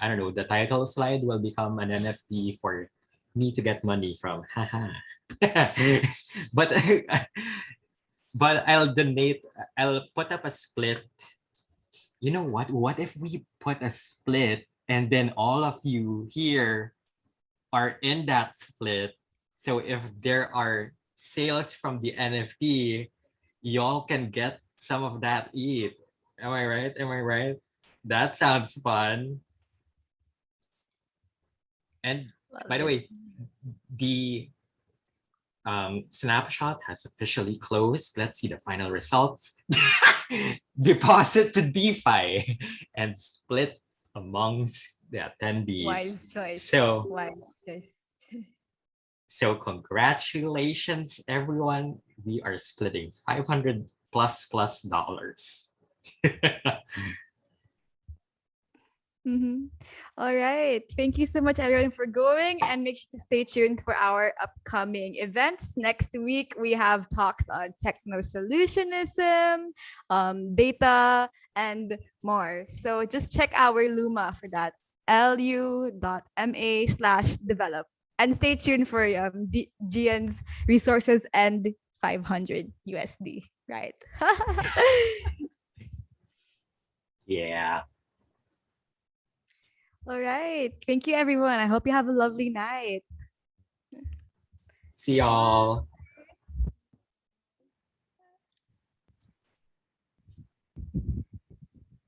title slide will become an NFT for me to get money from. Haha. but but I'll put up a split. You know what? What if we put a split and then all of you here are in that split? So if there are sales from the NFT, y'all can get some of that ETH. Am I right? Am I right? That sounds fun. And by the way, the snapshot has officially closed. Let's see the final results. Deposit to DeFi and split amongst the attendees. Wise choice. So wise choice. So congratulations, everyone. We are splitting $500 plus dollars. Mm-hmm. All right. Thank you so much, everyone, for going. And make sure to stay tuned for our upcoming events. Next week, we have talks on techno-solutionism, data, and more. So just check our Luma for that, lu.ma/develop. And stay tuned for Gian's resources and 500 USD, right? Yeah. All right. Thank you, everyone. I hope you have a lovely night. See y'all.